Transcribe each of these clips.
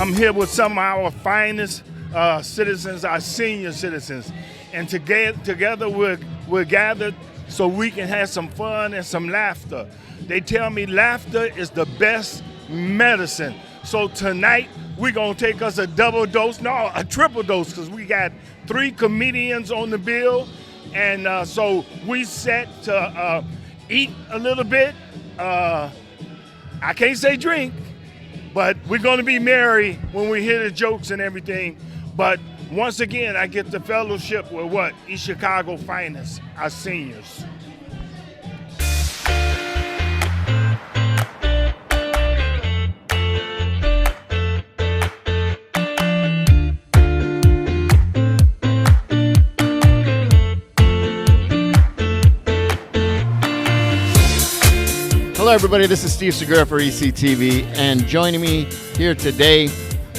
I'm here with some of our finest citizens, our senior citizens. And together we're gathered so we can have some fun and some laughter. They tell me laughter is the best medicine. So tonight we're gonna take us a double dose, no, a triple dose, because we got 3 comedians on the bill. And so we set to eat a little bit. I can't say drink, but we're gonna be merry when we hear the jokes and everything. But once again, I get the fellowship with what? East Chicago finest, our seniors. Hello, everybody. This is Steve Segura for ECTV, and joining me here today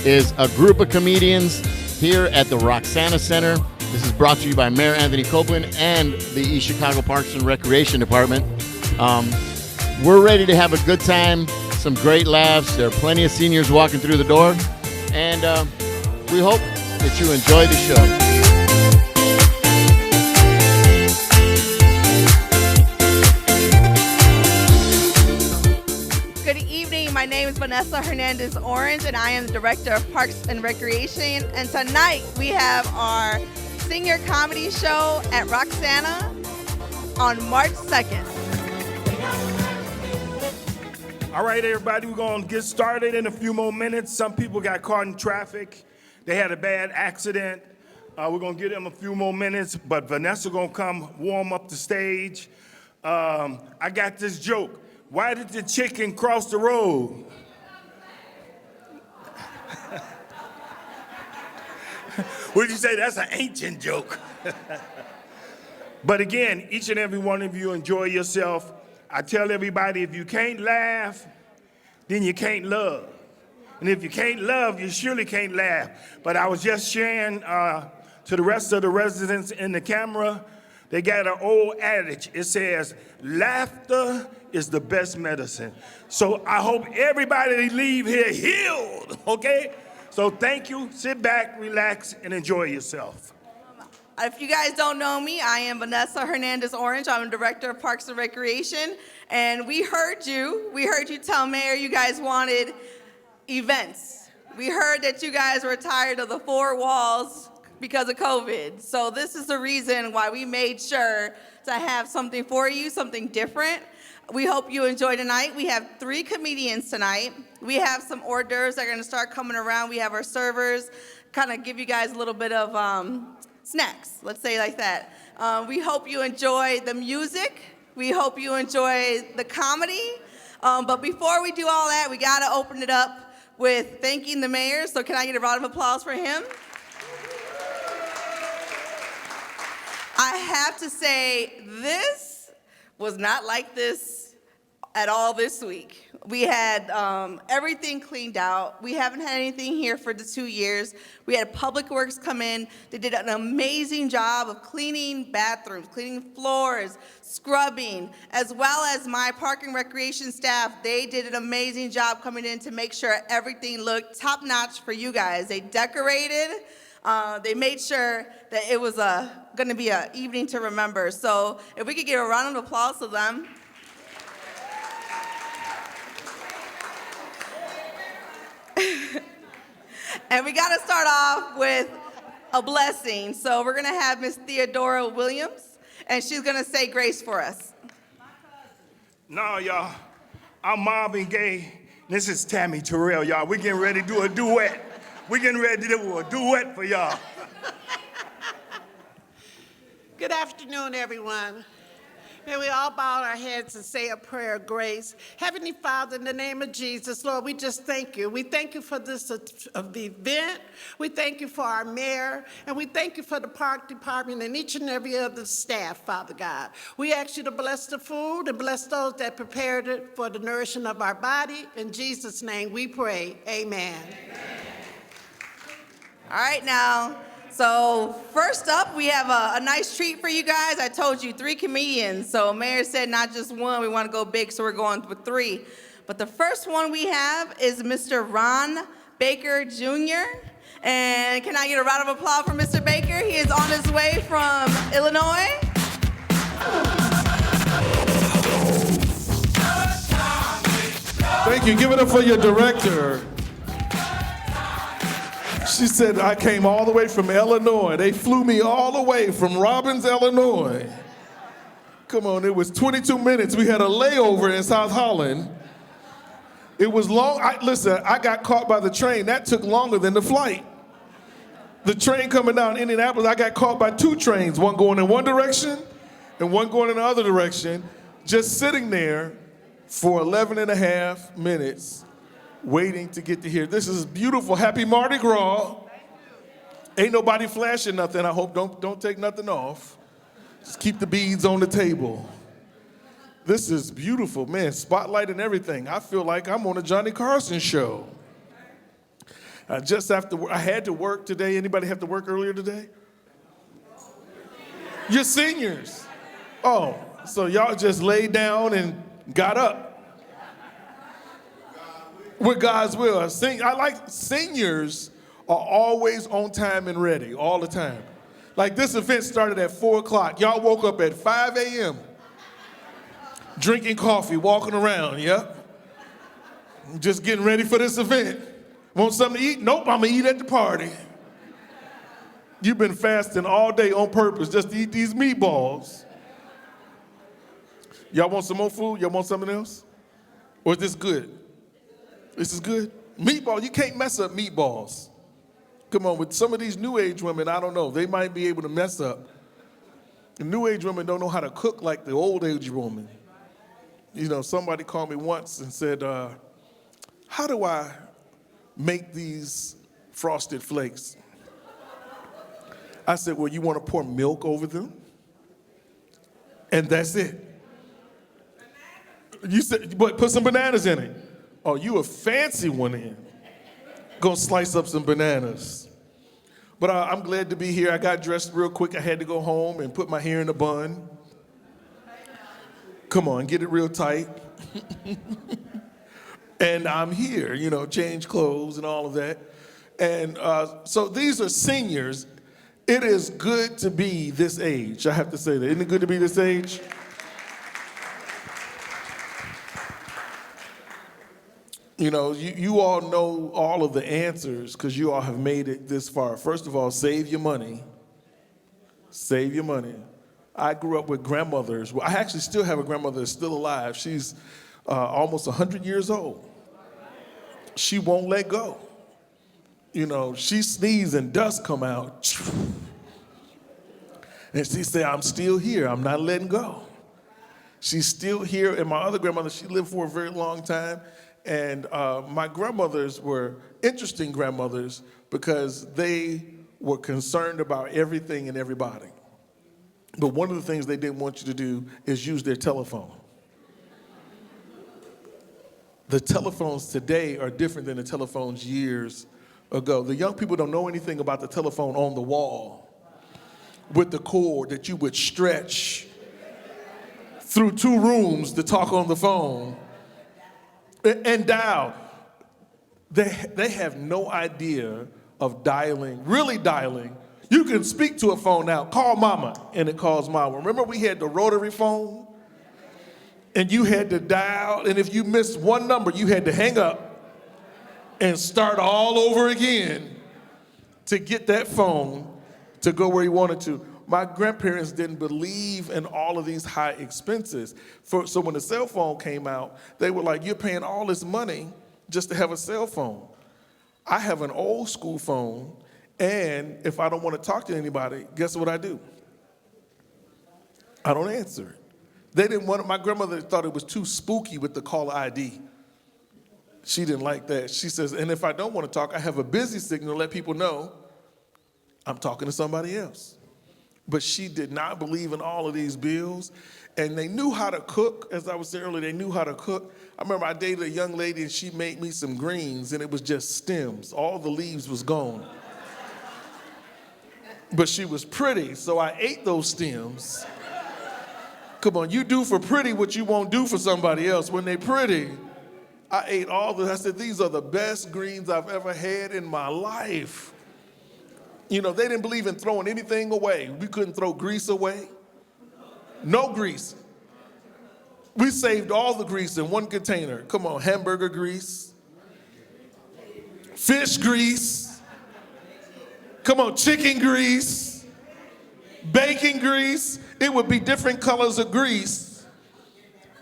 is a group of comedians here at the Roxana Center. This is brought to you by Mayor Anthony Copeland and the East Chicago Parks and Recreation Department. We're ready to have a good time, some great laughs. There are plenty of seniors walking through the door, and we hope that you enjoy the show. My name is Vanessa Hernandez Orange, and I am the Director of Parks and Recreation. And tonight we have our senior comedy show at Roxana on March 2nd. All right, everybody, we're going to get started in a few more minutes. Some people got caught in traffic. They had a bad accident. We're going to give them a few more minutes, but Vanessa going to come warm up the stage. I got this joke. Why did the chicken cross the road? Would you say that's an ancient joke? But again, each and every one of you enjoy yourself. I tell everybody, if you can't laugh, then you can't love. And if you can't love, you surely can't laugh. But I was just sharing to the rest of the residents in the camera, they got an old adage. It says, laughter is the best medicine. So I hope everybody leave here healed, okay? So thank you, sit back, relax, and enjoy yourself. If you guys don't know me, I am Vanessa Hernandez Orange. I'm the Director of Parks and Recreation, and we heard you tell Mayor you guys wanted events. We heard that you guys were tired of the 4 walls because of COVID. So this is the reason why we made sure to have something for you, something different. We hope you enjoy tonight. We have 3 comedians tonight. We have some hors d'oeuvres that are gonna start coming around. We have our servers, kind of give you guys a little bit of snacks, let's say like that. We hope you enjoy the music. We hope you enjoy the comedy. But before we do all that, we gotta open it up with thanking the mayor. So can I get a round of applause for him? I have to say, this was not like this at all this week. We had everything cleaned out. We haven't had anything here for the 2 years. We had Public Works come in. They did an amazing job of cleaning bathrooms, cleaning floors, scrubbing, as well as my park and recreation staff. They did an amazing job coming in to make sure everything looked top-notch for you guys. They decorated. They made sure that it was going to be an evening to remember. So if we could give a round of applause to them. And we got to start off with a blessing. So we're going to have Miss Theodora Williams, and she's going to say grace for us. No, y'all, I'm Marvin Gaye. This is Tammy Terrell, y'all. We're getting ready to do a duet. We're getting ready to do a duet for y'all. Good afternoon, everyone. May we all bow our heads and say a prayer of grace. Heavenly Father, in the name of Jesus, Lord, we just thank you. We thank you for this event. We thank you for our mayor, and we thank you for the park department and each and every other staff, Father God. We ask you to bless the food and bless those that prepared it for the nourishing of our body. In Jesus' name we pray, amen. All right, now, so first up, we have a nice treat for you guys. I told you 3 comedians. So Mayor said not just 1, we want to go big, so we're going with 3. But the first one we have is Mr. Ron Baker Jr. And can I get a round of applause for Mr. Baker? He is on his way from Illinois. Thank you. Give it up for your director. She said, I came all the way from Illinois. They flew me all the way from Robbins, Illinois. Come on, it was 22 minutes. We had a layover in South Holland. It was long. Listen, I got caught by the train. That took longer than the flight. The train coming down Indianapolis, I got caught by 2 trains, one going in one direction and one going in the other direction, just sitting there for 11 and a half minutes waiting to get to here. This is beautiful. Happy Mardi Gras. Ain't nobody flashing nothing. I hope don't take nothing off. Just keep the beads on the table. This is beautiful, man. Spotlight and everything. I feel like I'm on a Johnny Carson show. I had to work today. Anybody have to work earlier today? You're seniors. Oh, so y'all just laid down and got up. With God's will. I like seniors are always on time and ready all the time. Like this event started at 4 o'clock. Y'all woke up at 5 a.m. drinking coffee, walking around, yep. Just getting ready for this event. Want something to eat? Nope, I'm gonna eat at the party. You've been fasting all day on purpose just to eat these meatballs. Y'all want some more food? Y'all want something else? Or is this good? This is good? Meatball, you can't mess up meatballs. Come on, with some of these new age women, I don't know, they might be able to mess up. The new age women don't know how to cook like the old age woman. You know, somebody called me once and said, how do I make these frosted flakes? I said, well, you want to pour milk over them? And that's it. You said, but put some bananas in it. Oh, you a fancy one in. Gonna slice up some bananas. But I'm glad to be here. I got dressed real quick. I had to go home and put my hair in a bun. Come on, get it real tight. And I'm here, you know, change clothes and all of that. And so these are seniors. It is good to be this age. I have to say that. Isn't it good to be this age? You know, you all know all of the answers because you all have made it this far. First of all, save your money. Save your money. I grew up with grandmothers. Well, I actually still have a grandmother that's still alive. She's almost 100 years old. She won't let go. You know, she sneezes and dust come out. And she said, I'm still here. I'm not letting go. She's still here. And my other grandmother, she lived for a very long time. And my grandmothers were interesting grandmothers because they were concerned about everything and everybody. But one of the things they didn't want you to do is use their telephone. The telephones today are different than the telephones years ago. The young people don't know anything about the telephone on the wall with the cord that you would stretch through 2 rooms to talk on the phone and dial. They have no idea of dialing, really dialing. You can speak to a phone now, call mama, and it calls mama. Remember we had the rotary phone? And you had to dial, and if you missed one number, you had to hang up and start all over again to get that phone to go where you wanted to. My grandparents didn't believe in all of these high expenses. So when the cell phone came out, they were like, you're paying all this money just to have a cell phone. I have an old school phone, and if I don't want to talk to anybody, guess what I do? I don't answer it. They didn't want it. My grandmother thought it was too spooky with the caller ID. She didn't like that. She says, and if I don't want to talk, I have a busy signal to let people know I'm talking to somebody else. But she did not believe in all of these bills. And they knew how to cook. As I was saying earlier, they knew how to cook. I remember I dated a young lady and she made me some greens and it was just stems. All the leaves was gone. But she was pretty, so I ate those stems. Come on, you do for pretty what you won't do for somebody else. When they pretty, I ate all the, I said, these are the best greens I've ever had in my life. You know, they didn't believe in throwing anything away. We couldn't throw grease away. No grease. We saved all the grease in one container. Come on, hamburger grease, fish grease, come on, chicken grease, bacon grease. It would be different colors of grease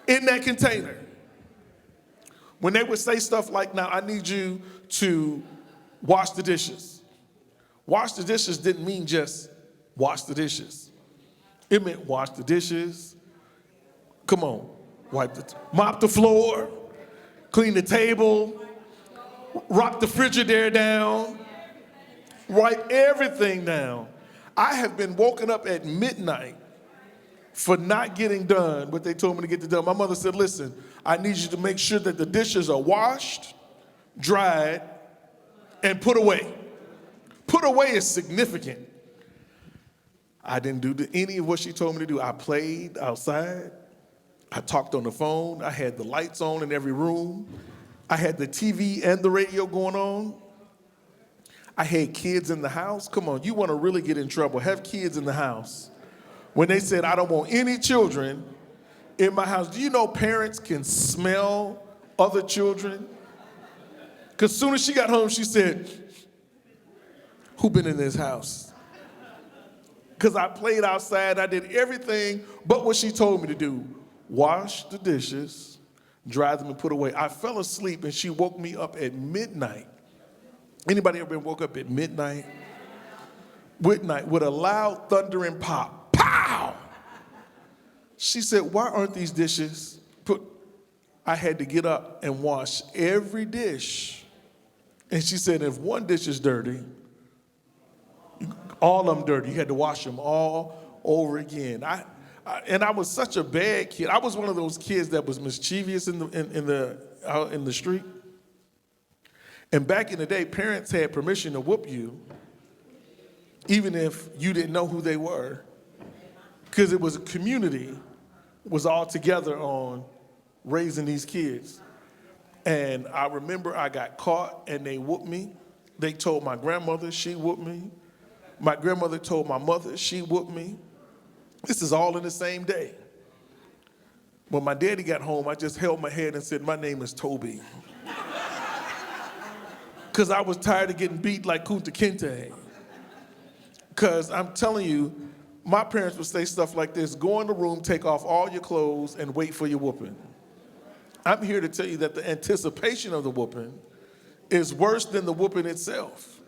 in that container. When they would say stuff like, now I need you to wash the dishes. Wash the dishes didn't mean just wash the dishes. It meant wash the dishes. Come on, mop the floor, clean the table, rock the Frigidaire down, wipe everything down. I have been woken up at midnight for not getting done what they told me to get done. My mother said, listen, I need you to make sure that the dishes are washed, dried, and put away. Put away is significant. I didn't do any of what she told me to do. I played outside. I talked on the phone. I had the lights on in every room. I had the TV and the radio going on. I had kids in the house. Come on, you want to really get in trouble, have kids in the house. When they said, I don't want any children in my house, do you know parents can smell other children? Because as soon as she got home, she said, who been in this house? Because I played outside, I did everything but what she told me to do. Wash the dishes, dry them and put away. I fell asleep and she woke me up at midnight. Anybody ever been woke up at midnight? Midnight with a loud thundering pop. Pow! She said, why aren't these dishes put? I had to get up and wash every dish. And she said, if one dish is dirty, all of them dirty. You had to wash them all over again. And I was such a bad kid. I was one of those kids that was mischievous out in the street. And back in the day, parents had permission to whoop you, even if you didn't know who they were, because it was a community was all together on raising these kids. And I remember I got caught and they whooped me. They told my grandmother, she whooped me. My grandmother told my mother, she whooped me. This is all in the same day. When my daddy got home, I just held my head and said, my name is Toby. Because I was tired of getting beat like Kunta Kinte. Because I'm telling you, my parents would say stuff like this, go in the room, take off all your clothes, and wait for your whooping. I'm here to tell you that the anticipation of the whooping is worse than the whooping itself.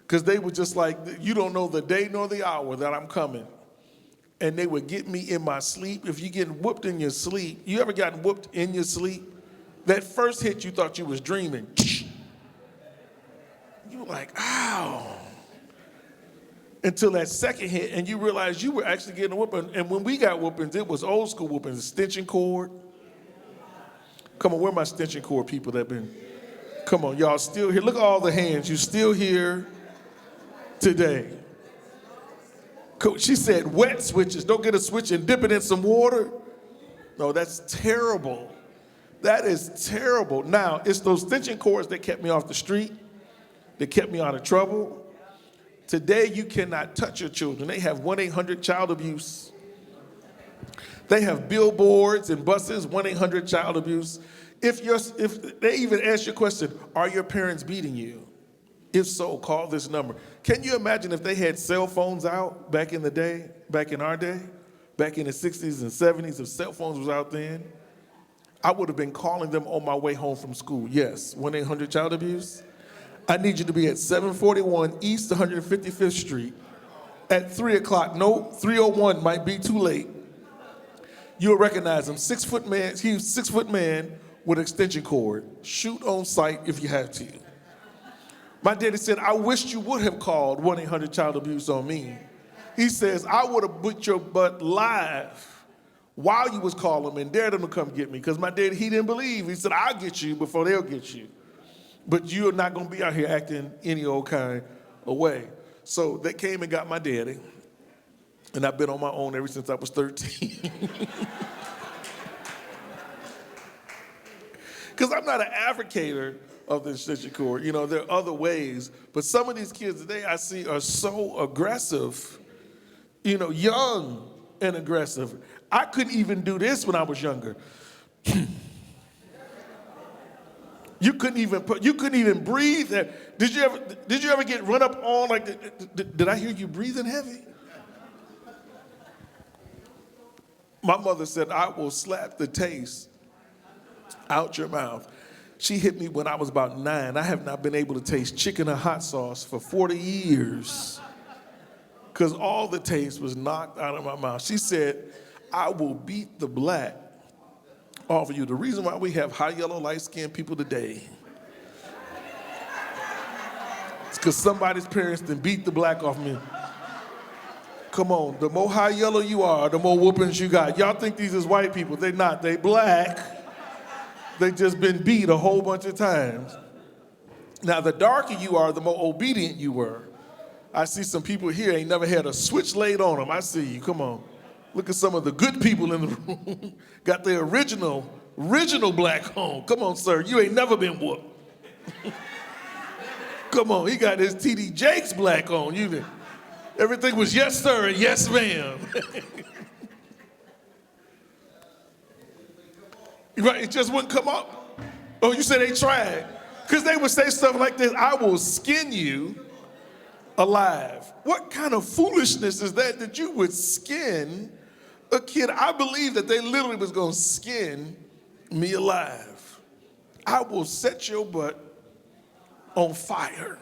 Because they were just like, you don't know the day nor the hour that I'm coming. And they would get me in my sleep. If you get whooped in your sleep, you ever gotten whooped in your sleep? That first hit, you thought you was dreaming. You were like, ow. Until that second hit, and you realize you were actually getting a whooping. And when we got whoopings, it was old school whoopings, extension cord. Come on, where are my extension cord people that been? Come on, y'all still here. Look at all the hands. You still here today. She said wet switches. Don't get a switch and dip it in some water. No, that's terrible. That is terrible. Now, it's those extension cords that kept me off the street, that kept me out of trouble. Today, you cannot touch your children. They have 1-800-CHILD-ABUSE. They have billboards and buses, 1-800-CHILD-ABUSE. If they even ask you a question, are your parents beating you? If so, call this number. Can you imagine if they had cell phones out back in the day, back in our day, back in the 60s and 70s, if cell phones was out then? I would have been calling them on my way home from school. Yes, 1-800-CHILD-ABUSE. I need you to be at 741 East 155th Street at 3 o'clock. No, 3:01 might be too late. You'll recognize him. 6 foot man. He's a 6 foot man with an extension cord. Shoot on sight if you have to. My daddy said, I wish you would have called 1-800-CHILD-ABUSE on me. He says, I would have put your butt live while you was calling them and dared them to come get me. Because my daddy, he didn't believe. He said, I'll get you before they'll get you. But you're not going to be out here acting any old kind of way. So they came and got my daddy. And I've been on my own ever since I was 13. Because I'm not an advocator of the extension cord. You know, there are other ways. But some of these kids today I see are so aggressive, you know, young and aggressive. I couldn't even do this when I was younger. You couldn't even breathe. Did you ever get run up on like, did I hear you breathing heavy? My mother said, I will slap the taste out your mouth. She hit me when I was about 9. I have not been able to taste chicken or hot sauce for 40 years because all the taste was knocked out of my mouth. She said, I will beat the black off of you. The reason why we have high yellow, light-skinned people today is because somebody's parents done beat the black off me. Come on, the more high yellow you are, the more whoopings you got. Y'all think these is white people. They not, they black. They just been beat a whole bunch of times. Now, the darker you are, the more obedient you were. I see some people here ain't never had a switch laid on them. I see you, come on. Look at some of the good people in the room. Got their original black on. Come on, sir, you ain't never been whooped. Come on, he got his TD Jakes black on. Everything was yes, sir, and yes, ma'am. Right, it just wouldn't come up. Oh, you said they tried. Because they would say stuff like this, I will skin you alive. What kind of foolishness is that you would skin a kid? I believe that they literally was going to skin me alive. I will set your butt on fire.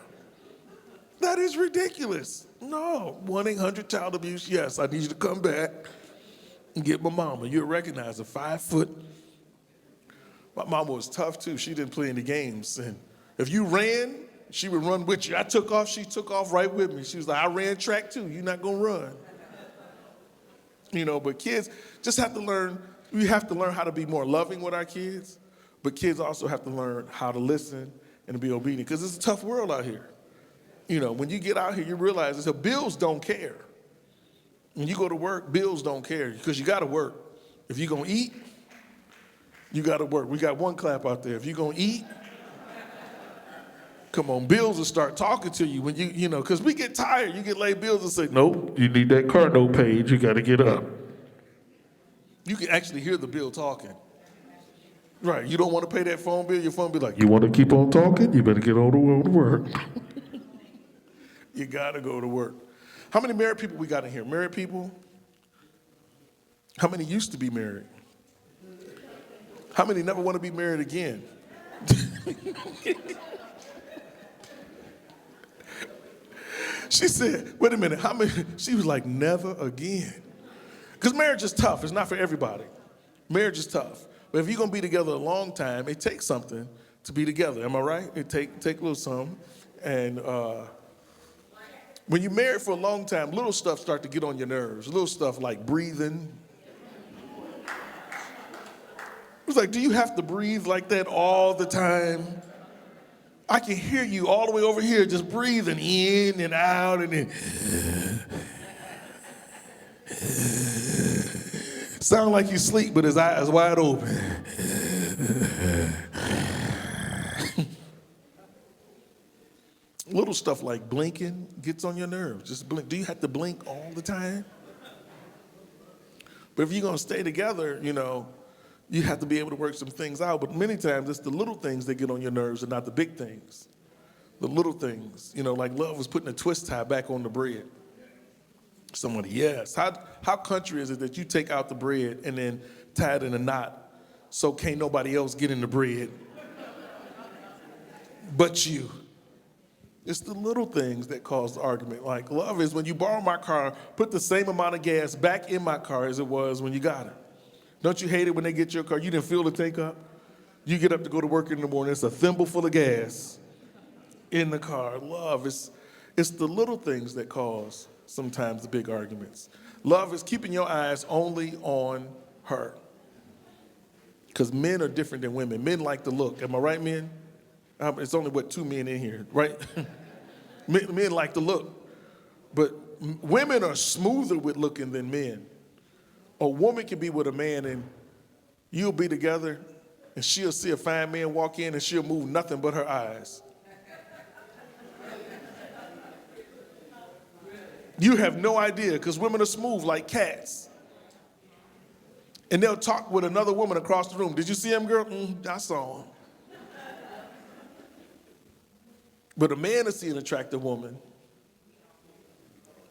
That is ridiculous. No, 1-800-child abuse. Yes, I need you to come back and get my mama. You'll recognize a 5-foot. My mama was tough too. She didn't play any games. And if you ran, she would run with you. I took off, she took off right with me. She was like, I ran track too. You're not gonna run. You know, but kids just have to learn, we have to learn how to be more loving with our kids, but kids also have to learn how to listen and to be obedient, because it's a tough world out here. You know, when you get out here, you realize that bills don't care. When you go to work, bills don't care, because you gotta work. If you're gonna eat, you gotta work. We got one clap out there. If you're gonna eat, come on, bills will start talking to you when you know, because we get tired. You get laid bills and say, nope, you need that car note paid. You got to get up. You can actually hear the bill talking. Right, you don't want to pay that phone bill. Your phone be like, you want to keep on talking? You better get on the road to work. You got to go to work. How many married people we got in here? Married people? How many used to be married? How many never want to be married again? She said, wait a minute, how many? She was like, never again. Because marriage is tough. It's not for everybody. Marriage is tough. But if you're going to be together a long time, it takes something to be together. Am I right? It take a little something. And when you're married for a long time, little stuff start to get on your nerves. Little stuff like breathing. It was like, do you have to breathe like that all the time? I can hear you all the way over here just breathing in and out and then. Sound like you sleep, but his eyes wide open. Little stuff like blinking gets on your nerves. Just blink. Do you have to blink all the time? But if you're going to stay together, you know, you have to be able to work some things out. But many times it's the little things that get on your nerves and not the big things. The little things, you know, like love was putting a twist tie back on the bread. Somebody, yes. How country is it that you take out the bread and then tie it in a knot so can't nobody else get in the bread but you? It's the little things that cause the argument. Like love is when you borrow my car, put the same amount of gas back in my car as it was when you got it. Don't you hate it when they get your car? You didn't fill the tank up? You get up to go to work in the morning, it's a thimble full of gas in the car. Love, it's the little things that cause sometimes the big arguments. Love is keeping your eyes only on her. Because men are different than women. Men like to look. Am I right, men? It's only, 2 men in here, right? Men like to look. But women are smoother with looking than men. A woman can be with a man and you'll be together and she'll see a fine man walk in and she'll move nothing but her eyes. You have no idea, because women are smooth like cats. And they'll talk with another woman across the room. Did you see him, girl? I saw him. But a man will see an attractive woman.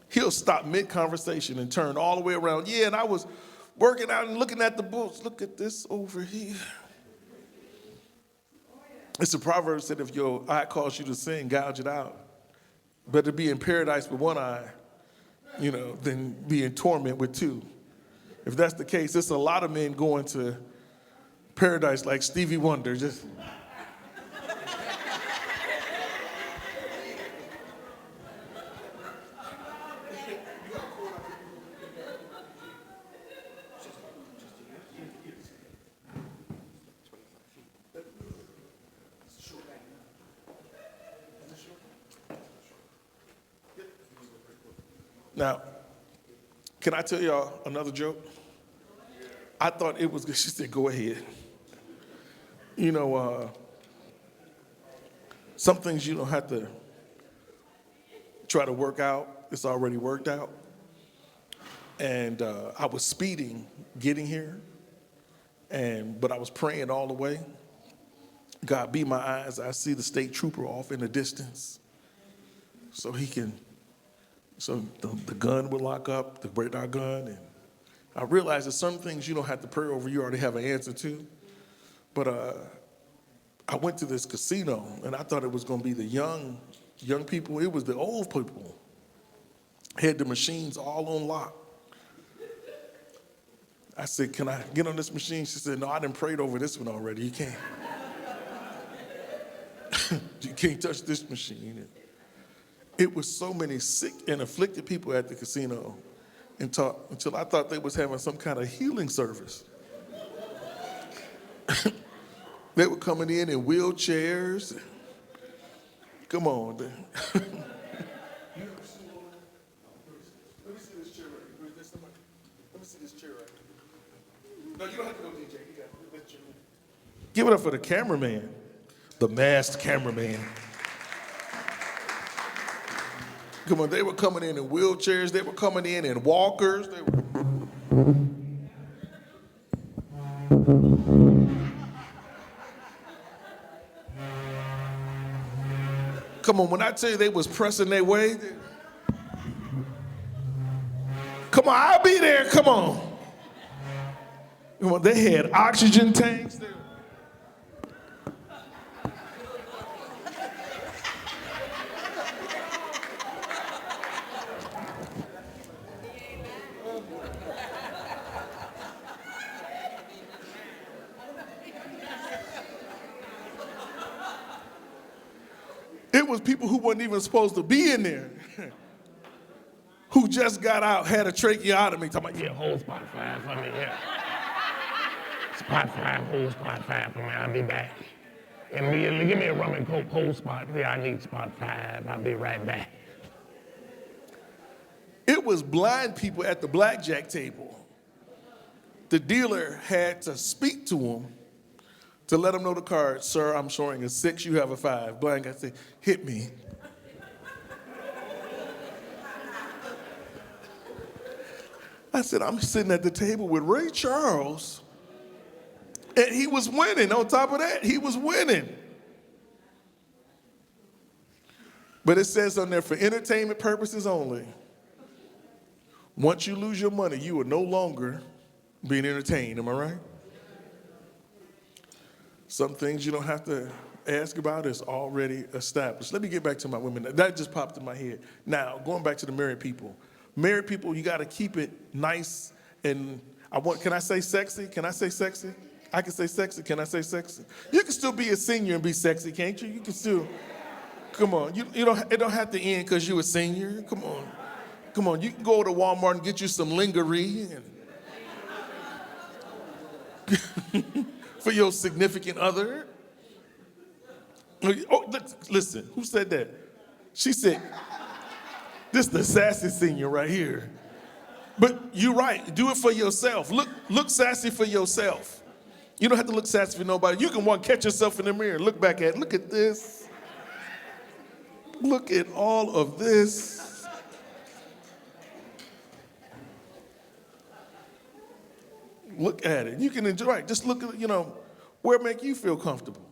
He'll stop mid-conversation and turn all the way around. Yeah, and I was working out and looking at the books. Look at this over here. It's a proverb said, if your eye calls you to sin, gouge it out. Better be in paradise with one eye, than be in torment with two. If that's the case, there's a lot of men going to paradise like Stevie Wonder. Just Now, can I tell y'all another joke? I thought it was good. She said, go ahead. Some things you don't have to try to work out. It's already worked out. And I was speeding getting here, but I was praying all the way. God, be my eyes. I see the state trooper off in the distance so the gun would lock up, the radar gun. And I realized that some things you don't have to pray over, you already have an answer to. But I went to this casino, and I thought it was going to be the young people. It was the old people. Had the machines all on lock. I said, can I get on this machine? She said, no, I done prayed over this one already. You can't. You can't touch this machine. It was so many sick and afflicted people at the casino until I thought they was having some kind of healing service. They were coming in wheelchairs. Come on. Let me see this chair right here. Let me see this chair right here. No, you don't have to go, DJ. You got it. Give it up for the cameraman, the masked cameraman. Come on, they were coming in wheelchairs. They were coming in walkers. Come on, when I tell you they was pressing their way. Come on, I'll be there. Come on. Come on, they had oxygen tanks there. It was people who weren't even supposed to be in there, who just got out, had a tracheotomy, talking about, yeah, hold spot 5 for me, yeah. Spot 5, hold spot 5 for me, I'll be back. Immediately, give me a rum and coke, hold spot, yeah, I need spot 5, I'll be right back. It was blind people at the blackjack table. The dealer had to speak to them to let them know the card. Sir, I'm showing a 6, you have a 5. Blind guy said, hit me. I said, I'm sitting at the table with Ray Charles, and he was winning. On top of that, he was winning. But it says on there, for entertainment purposes only. Once you lose your money, you are no longer being entertained. Am I right? Some things you don't have to ask about is already established. Let me get back to my women. That just popped in my head. Now, going back to the married people. Married people, you got to keep it nice and can I say sexy? Can I say sexy? I can say sexy. Can I say sexy? You can still be a senior and be sexy, can't you? You can still, come on. It don't have to end because you're a senior. Come on. Come on, you can go to Walmart and get you some lingerie for your significant other. Oh, listen, who said that? She said, this is the sassy senior right here. But you're right, do it for yourself. Look sassy for yourself. You don't have to look sassy for nobody. You can catch yourself in the mirror, look back at, look at this. Look at all of this. Look at it. You can enjoy it. Just look at, where it make you feel comfortable.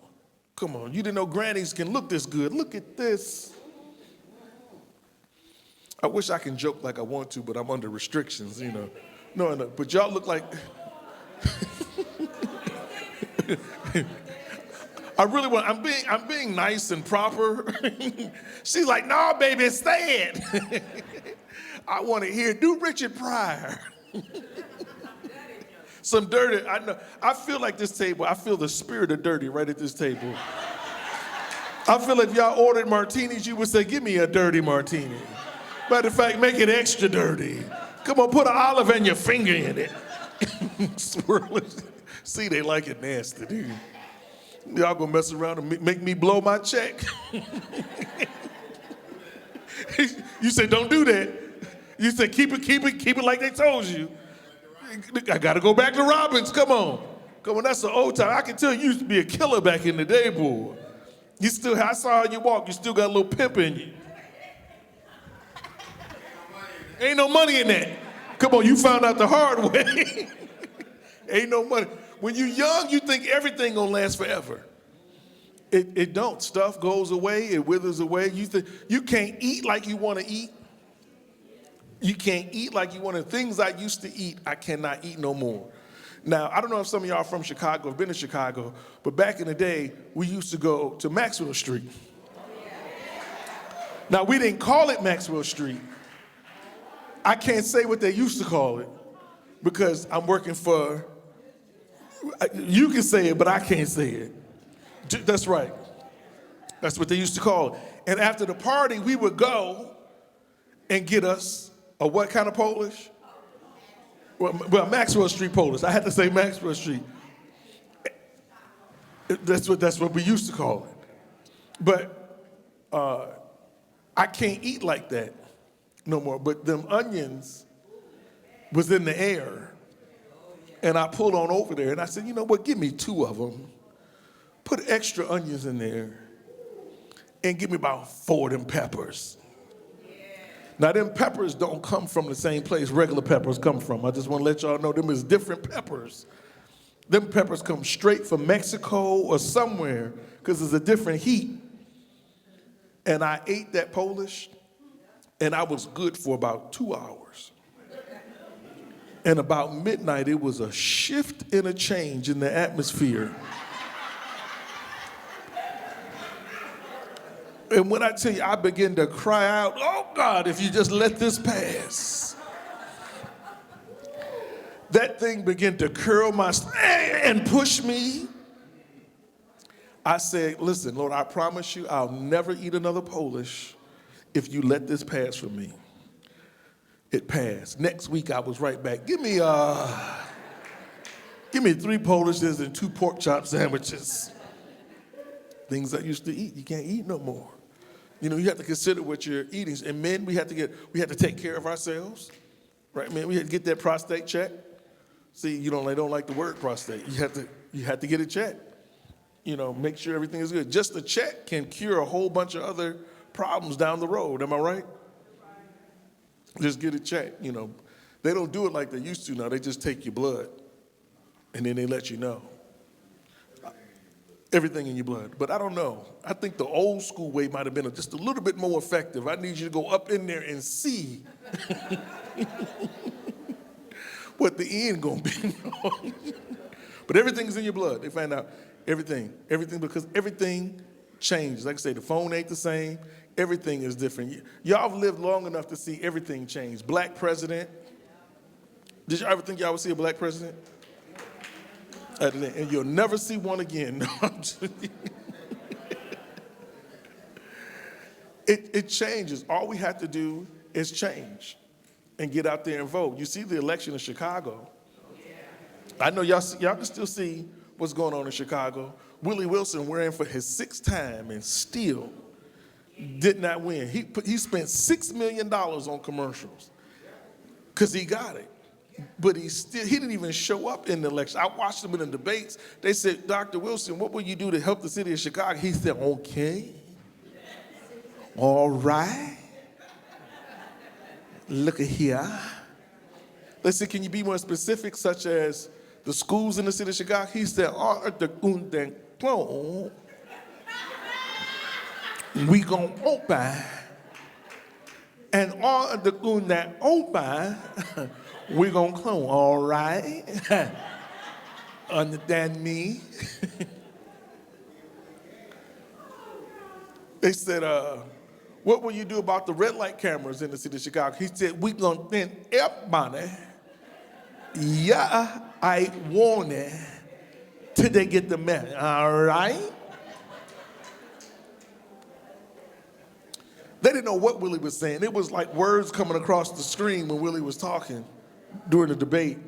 Come on, you didn't know grannies can look this good. Look at this. I wish I can joke like I want to, but I'm under restrictions, No, but y'all look like... I'm being nice and proper. She's like, no, baby, say it. I want to hear, do Richard Pryor. Some dirty, I know. I feel like this table, I feel the spirit of dirty right at this table. I feel like if y'all ordered martinis, you would say, give me a dirty martini. Matter of fact, make it extra dirty. Come on, put an olive and your finger in it. Swirl it. See, they like it nasty, dude. Y'all gonna mess around and make me blow my check. You say, don't do that. You say, keep it like they told you. I gotta go back to Robbins, come on, that's the old time. I can tell you used to be a killer back in the day, boy. I saw how you walk, you still got a little pimp in you. Ain't no money in that. Come on, you found out the hard way. Ain't no money. When you're young, you think everything gonna last forever. It don't. Stuff goes away, it withers away. You can't eat like you wanna eat. You can't eat like you want to. Things I used to eat, I cannot eat no more. Now, I don't know if some of y'all are from Chicago, have been to Chicago, but back in the day, we used to go to Maxwell Street. Now, we didn't call it Maxwell Street. I can't say what they used to call it because I'm working for, you can say it, but I can't say it. That's right. That's what they used to call it. And after the party, we would go and get us a what kind of Polish? Well, Maxwell Street Polish. I had to say Maxwell Street. That's what we used to call it. But I can't eat like that no more. But them onions was in the air. And I pulled on over there and I said, you know what, give me 2 of them. Put extra onions in there and give me about 4 of them peppers. Now, them peppers don't come from the same place regular peppers come from. I just want to let y'all know them is different peppers. Them peppers come straight from Mexico or somewhere because it's a different heat. And I ate that Polish, and I was good for about 2 hours. And about midnight, it was a shift and a change in the atmosphere. And when I tell you, I began to cry out, oh God, if you just let this pass. That thing began to curl my and push me. I said, listen, Lord, I promise you I'll never eat another Polish if you let this pass for me. It passed. Next week I was right back. Give me 3 Polishes and 2 pork chop sandwiches. Things I used to eat, you can't eat no more. You have to consider what you're eating. And men, we have to take care of ourselves, right? Man, we had to get that prostate checked. See, they don't like the word prostate. You have to get it checked. Make sure everything is good. Just a check can cure a whole bunch of other problems down the road. Am I right? Just get it checked. They don't do it like they used to now. They just take your blood, and then they let you know. Everything in your blood. But I don't know. I think the old school way might have been just a little bit more effective. I need you to go up in there and see what the end gonna be. But everything's in your blood. They find out everything because everything changes. Like I say, the phone ain't the same. Everything is different. Y'all have lived long enough to see everything change. Black president. Did you ever think y'all would see a black president? And you'll never see one again. It changes. All we have to do is change and get out there and vote. You see the election in Chicago. I know y'all can still see what's going on in Chicago. Willie Wilson ran for his 6th time and still did not win. He spent $6 million on commercials because he got it. But he didn't even show up in the election. I watched him in the debates. They said, Dr. Wilson, what will you do to help the city of Chicago? He said, okay, all right, look at here. They said, can you be more specific, such as the schools in the city of Chicago? He said, we gonna open, and all of the schools that open, we gonna close, all right? Understand me? They said, what will you do about the red light cameras in the city of Chicago? He said, we gonna send everybody, yeah, I warn it, till they get the message, all right? They didn't know what Willie was saying. It was like words coming across the screen when Willie was talking during the debate.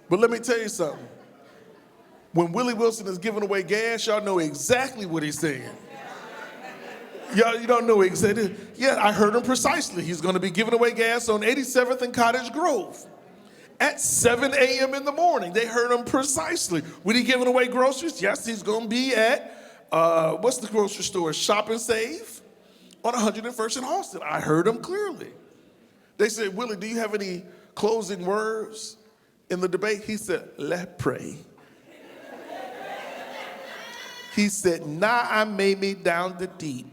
But let me tell you something. When Willie Wilson is giving away gas, y'all know exactly what he's saying. Y'all, you don't know exactly. Yeah, I heard him precisely. He's going to be giving away gas on 87th and Cottage Grove at 7 a.m. in the morning. They heard him precisely. When he giving away groceries? Yes, he's going to be at, what's the grocery store? Shop and Save on 101st and Halsted. I heard him clearly. They said, Willie, do you have any closing words in the debate? He said, let's pray. He said, now I made me down the deep.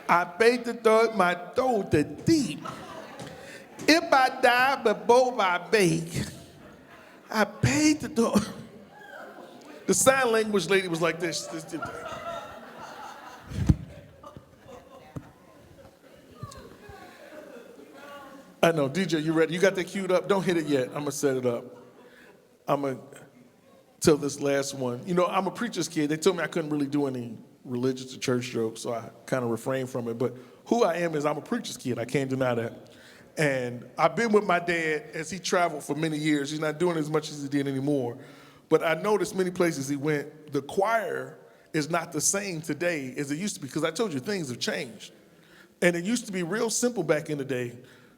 I paid the third my toe the deep. If I die before I bake, I paid the door. The sign language lady was like this. I know, DJ, you ready? You got that queued up? Don't hit it yet. I'm gonna set it up. I'm gonna tell this last one. You know, I'm a preacher's kid. They told me I couldn't really do any religious or church jokes, so I kind of refrained from it. But who I am is I'm a preacher's kid. I can't deny that. And I've been with my dad as he traveled for many years. He's not doing as much as he did anymore. But I noticed many places he went, the choir is not the same today as it used to be, because I told you things have changed. And it used to be real simple back in the day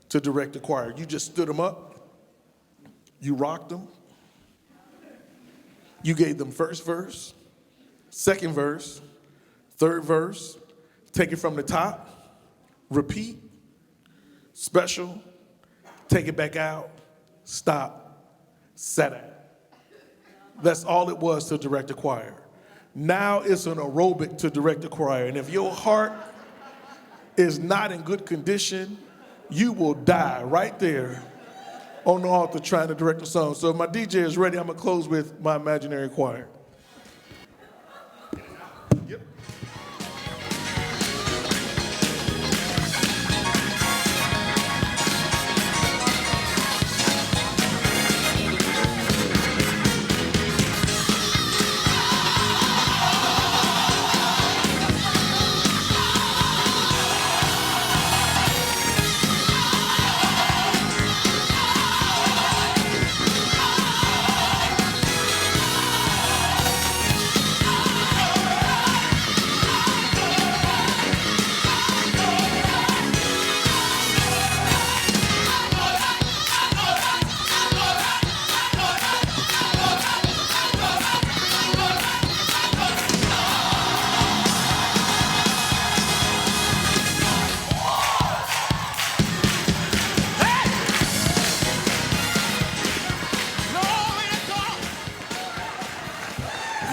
to direct the choir. You just stood them up, you rocked them, you gave them first verse, second verse, third verse, take it from the top, repeat, special, take it back out, stop, set it. That's all it was to direct a choir. Now it's an aerobic to direct a choir. And if your heart is not in good condition, you will die right there on the altar trying to direct the song. So if my DJ is ready, I'm gonna close with my imaginary choir. Yep.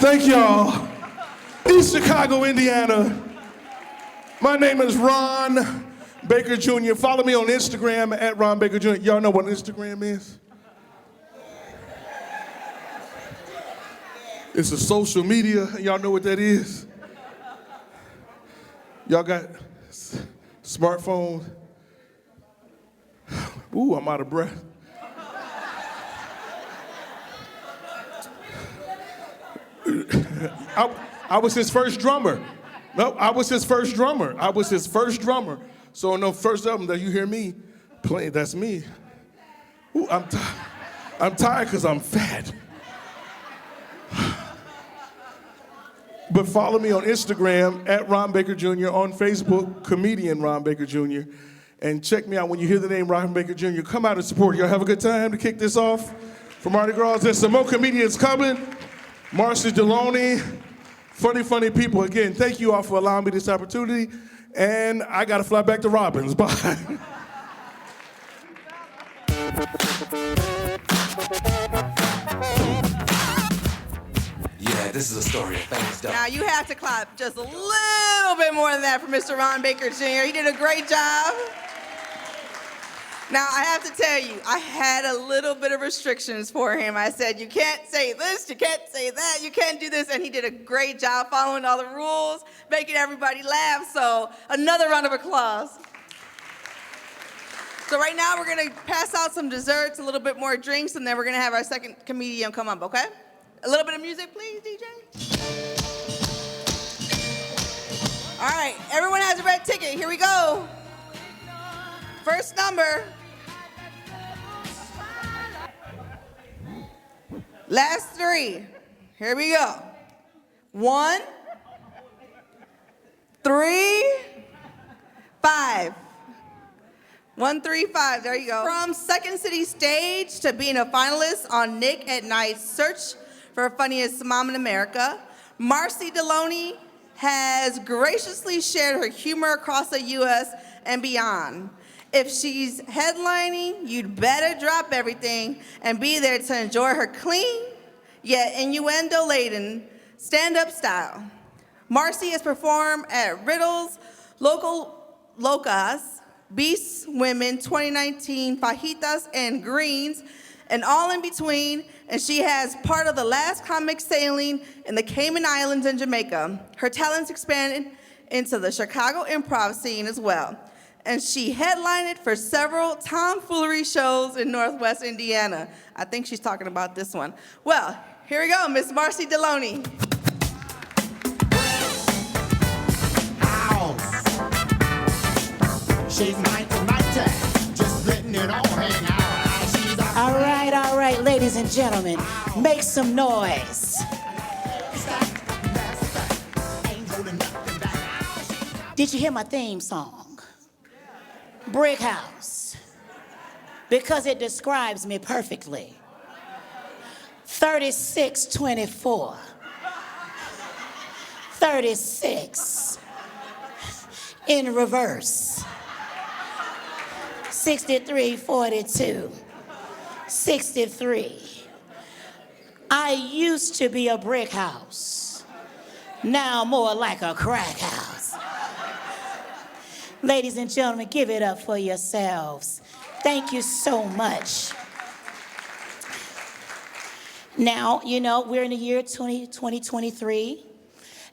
Thank y'all. East Chicago, Indiana. My name is Ron Baker Jr. Follow me on Instagram at Ron Baker Jr. Y'all know what Instagram is? It's a social media. Y'all know what that is? Y'all got smartphones? Ooh, I'm out of breath. I was his first drummer. No, I was his first drummer. I was his first drummer. So on the first album that you hear me play, that's me. Ooh, I'm tired because I'm fat. But follow me on Instagram at Ron Baker Jr., on Facebook, comedian Ron Baker Jr., And check me out when you hear the name Robin Baker Jr. Come out and support. Y'all have a good time to kick this off for Mardi Gras. There's some more comedians coming. Marcy Deloney, funny people. Again, thank you all for allowing me this opportunity. And I got to fly back to Robbins. Bye. Yeah, this is a story of famous dog. Now you have to clap just a little bit more than that for Mr. Ron Baker Jr. He did a great job. Now I have to tell you, I had a little bit of restrictions for him. I said, you can't say this, you can't say that, you can't do this, and he did a great job following all the rules, making everybody laugh, so another round of applause. So right now we're gonna pass out some desserts, a little bit more drinks, and then we're gonna have our second comedian come up, okay? A little bit of music, please, DJ. All right, everyone has a red ticket, here we go. First number. Last three. Here we go. 1, 3, 5. 1, 3, 5. There you go. From Second City Stage to being a finalist on Nick at Night's Search for Funniest Mom in America, Marcy Deloney has graciously shared her humor across the U.S. and beyond. If she's headlining, you'd better drop everything and be there to enjoy her clean, yet innuendo-laden, stand-up style. Marcy has performed at Riddles, Locas, Beasts Women 2019, Fajitas, and Greens, and all in between, and she has part of the last comic sailing in the Cayman Islands in Jamaica. Her talents expanded into the Chicago improv scene as well. And she headlined for several tomfoolery shows in Northwest Indiana. I think she's talking about this one. Well, here we go, Miss Marcy Deloney. She's mighty, just letting it all hang out. She's All right, ladies and gentlemen, make some noise. Did you hear my theme song? Brick House, because it describes me perfectly. 3624. 36 in reverse. 6342. 63. I used to be a brick house, now more like a crack house. Ladies and gentlemen, give it up for yourselves. Thank you so much. Now, you know, we're in the year 2023,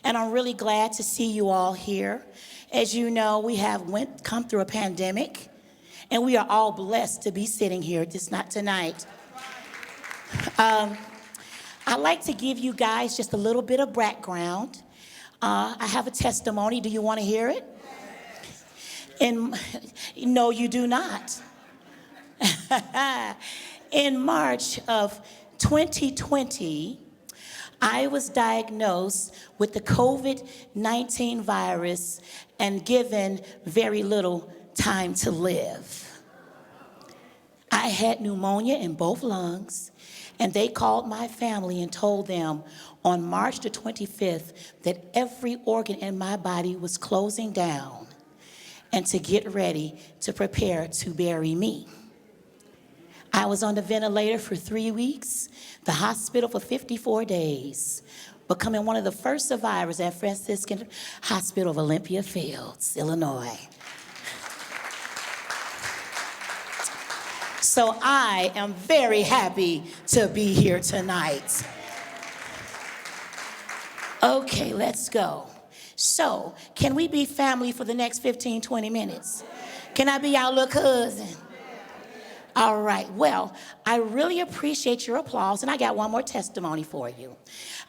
and I'm really glad to see you all here. As you know, we have come through a pandemic, and we are all blessed to be sitting here, just not tonight. I'd like to give you guys just a little bit of background. I have a testimony. Do you want to hear it? No, you do not. In March of 2020, I was diagnosed with the COVID-19 virus and given very little time to live. I had pneumonia in both lungs, and they called my family and told them on March the 25th that every organ in my body was closing down and to get ready to prepare to bury me. I was on the ventilator for 3 weeks, the hospital for 54 days, becoming one of the first survivors at Franciscan Hospital of Olympia Fields, Illinois. So I am very happy to be here tonight. Okay, let's go. So, can we be family for the next 15, 20 minutes? Can I be our little cousin? All right, well, I really appreciate your applause, and I got one more testimony for you.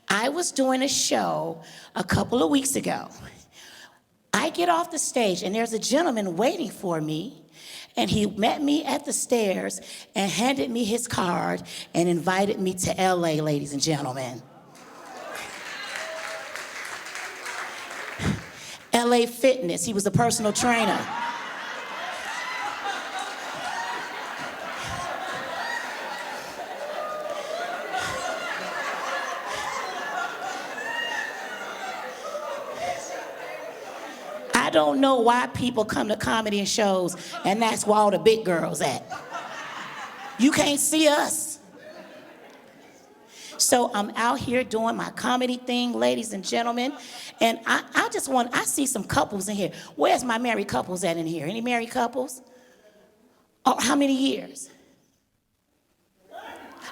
I was doing a show a couple of weeks ago. I get off the stage, and there's a gentleman waiting for me, and he met me at the stairs and handed me his card and invited me to LA, ladies and gentlemen. LA Fitness, he was a personal trainer. I don't know why people come to comedy and shows and that's where all the big girls at. You can't see us. So I'm out here doing my comedy thing, ladies and gentlemen. And I see some couples in here. Where's my married couples at in here? Any married couples? Oh, how many years?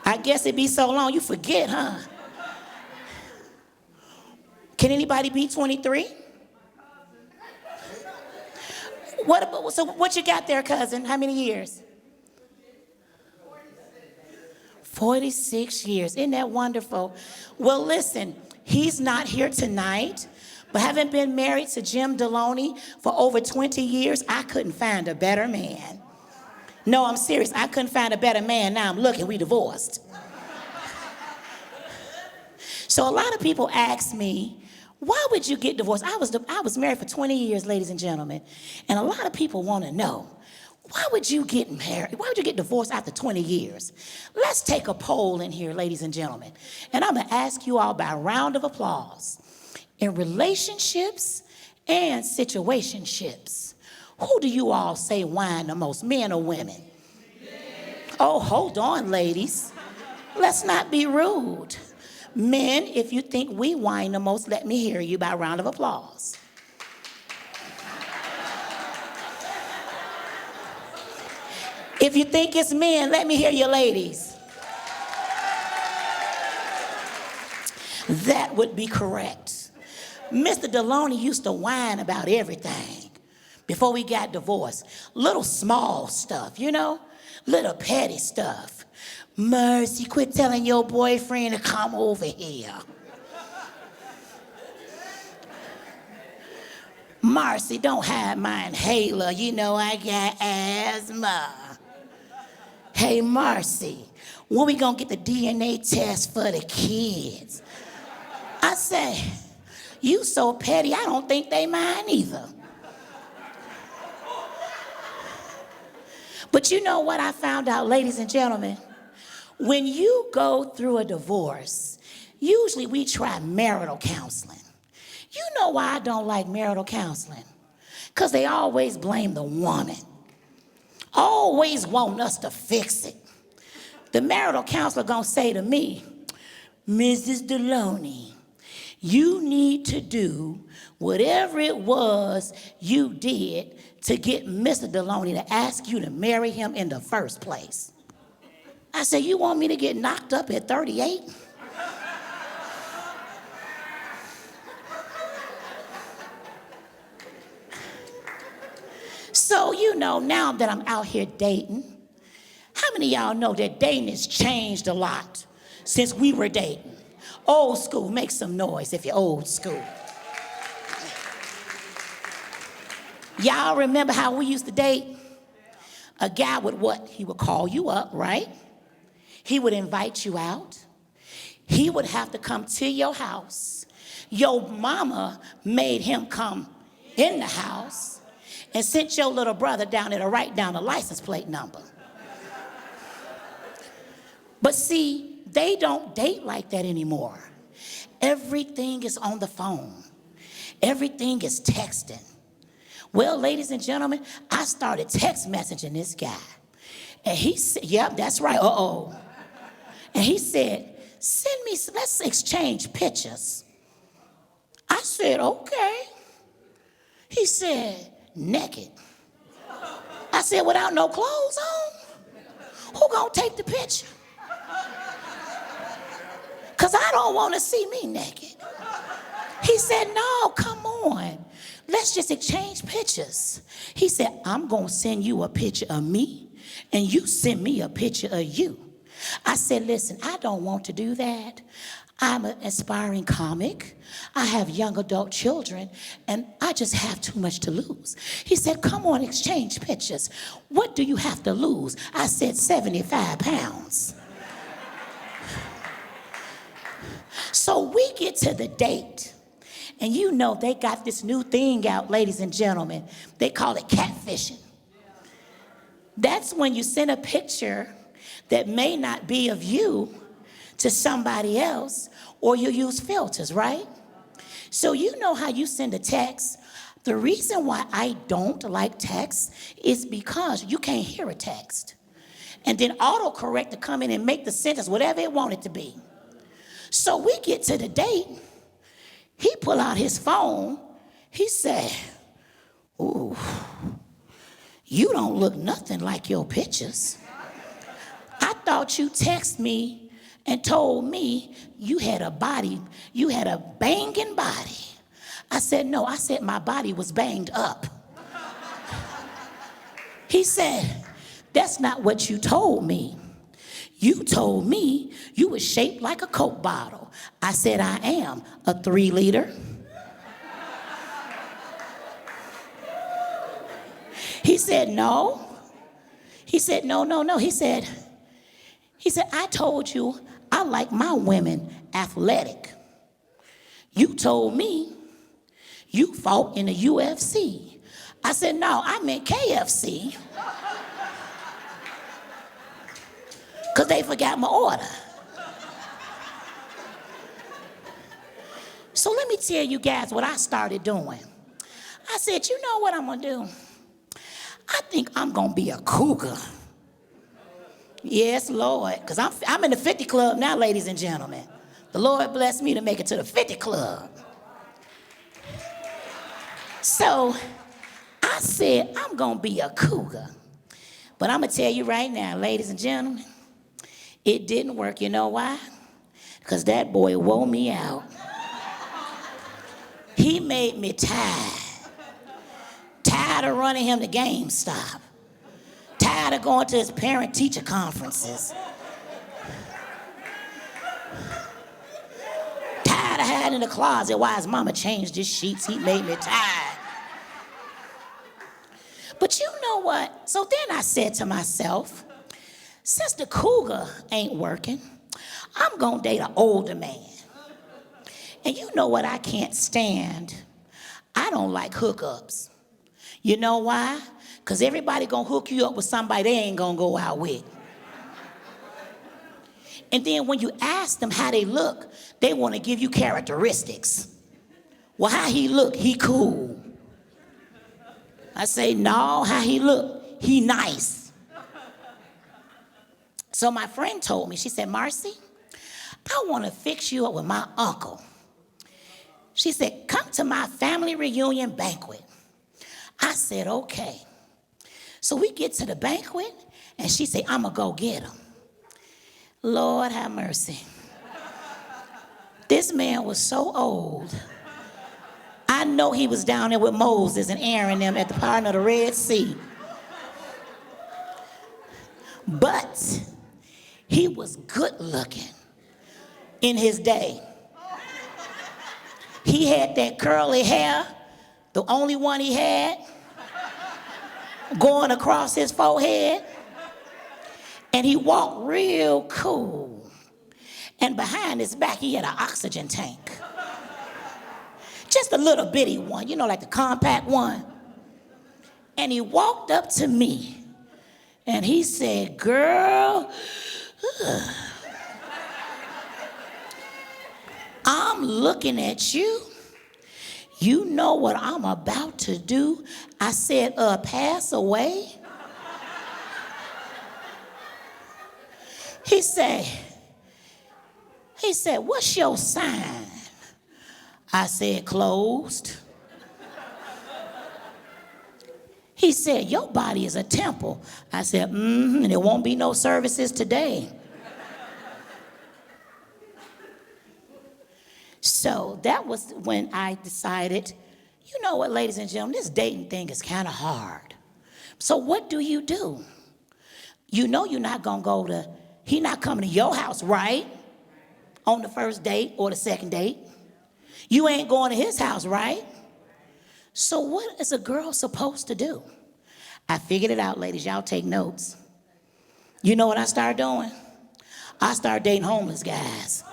I guess it be so long you forget, huh? Can anybody be 23? So what you got there, cousin? How many years? 46 years. Isn't that wonderful? Well, listen, he's not here tonight, but having been married to Jim Deloney for over 20 years, I couldn't find a better man. No, I'm serious. I couldn't find a better man. Now I'm looking, we divorced. So a lot of people ask me, why would you get divorced? I was married for 20 years, ladies and gentlemen, and a lot of people want to know, why would you get married? Why would you get divorced after 20 years? Let's take a poll in here, ladies and gentlemen, and I'm going to ask you all by a round of applause. In relationships and situationships, who do you all say whine the most, men or women? Oh, hold on, ladies. Let's not be rude. Men, if you think we whine the most, let me hear you by a round of applause. If you think it's men, let me hear you, ladies. That would be correct. Mr. Deloney used to whine about everything before we got divorced. Little small stuff, you know? Little petty stuff. Mercy, quit telling your boyfriend to come over here. Marcy, don't hide my inhaler. You know I got asthma. Hey, Marcy, when we gonna get the DNA test for the kids? I say, you so petty, I don't think they mind either. But you know what I found out, ladies and gentlemen? When you go through a divorce, usually we try marital counseling. You know why I don't like marital counseling? Because they always blame the woman. Always want us to fix it. The marital counselor gonna say to me, Mrs. Deloney, you need to do whatever it was you did to get Mr. Deloney to ask you to marry him in the first place. I said, you want me to get knocked up at 38? So, you know, now that I'm out here dating, how many of y'all know that dating has changed a lot since we were dating? Old school, make some noise if you're old school. Y'all remember how we used to date? A guy would what? He would call you up, right? He would invite you out. He would have to come to your house. Your mama made him come in the house and sent your little brother down there to write down the license plate number. But see, they don't date like that anymore. Everything is on the phone. Everything is texting. Well, ladies and gentlemen, I started text messaging this guy. And he said, yep, that's right, uh-oh. And he said, let's exchange pictures. I said, okay. He said, naked. I said, without no clothes on? Who gonna take the picture? Because I don't want to see me naked. He said, no, come on. Let's just exchange pictures. He said, I'm going to send you a picture of me, and you send me a picture of you. I said, listen, I don't want to do that. I'm an aspiring comic. I have young adult children, and I just have too much to lose. He said, come on, exchange pictures. What do you have to lose? I said, 75 pounds. So we get to the date, and you know they got this new thing out, ladies and gentlemen. They call it catfishing. That's when you send a picture that may not be of you to somebody else, or you use filters, right? So you know how you send a text, The reason why I don't like text is because you can't hear a text. And then autocorrect to come in and make the sentence whatever it wanted to be. So we get to the date. He pull out his phone. He said, ooh, you don't look nothing like your pictures. I thought you texted me and told me you had a body, you had a banging body. I said, no, I said my body was banged up. He said, that's not what you told me. You told me you were shaped like a Coke bottle. I said, I am a 3-liter. He said, no. He said, no. He said, I told you I like my women athletic. You told me you fought in the UFC. I said, no, I meant KFC. Because they forgot my order. So let me tell you guys what I started doing. I said, you know what I'm going to do? I think I'm going to be a cougar. Yes, Lord. Because I'm in the 50 club now, ladies and gentlemen. The Lord blessed me to make it to the 50 club. So I said, I'm going to be a cougar. But I'm going to tell you right now, ladies and gentlemen, it didn't work. You know why? Because that boy wore me out. He made me tired. Tired of running him to GameStop. Tired of going to his parent-teacher conferences. Tired of hiding in the closet while his mama changed his sheets. He made me tired. But you know what? So then I said to myself, since the cougar ain't working, I'm gonna date an older man. And you know what I can't stand? I don't like hookups. You know why? Because everybody gonna hook you up with somebody they ain't gonna go out with. And then when you ask them how they look, they wanna give you characteristics. Well, how he look? He cool. I say, no, how he look? He nice. So my friend told me, she said, Marcy, I want to fix you up with my uncle. She said, come to my family reunion banquet. I said, okay. So we get to the banquet, and she said, I'm going to go get him. Lord have mercy. This man was so old. I know he was down there with Moses and Aaron and them at the part of the Red Sea. But he was good looking in his day. He had that curly hair, the only one he had, going across his forehead. And he walked real cool. And behind his back, he had an oxygen tank. Just a little bitty one, you know, like the compact one. And he walked up to me and he said, girl, I'm looking at you. You know what I'm about to do? I said, pass away? He said, what's your sign? I said, closed. He said, your body is a temple. I said, and there won't be no services today. So that was when I decided, you know what, ladies and gentlemen, this dating thing is kind of hard. So what do? You know you're not going to go to, he not coming to your house, right? On the first date or the second date. You ain't going to his house, right? So what is a girl supposed to do? I figured it out, ladies. Y'all take notes. You know what I started doing? I started dating homeless guys.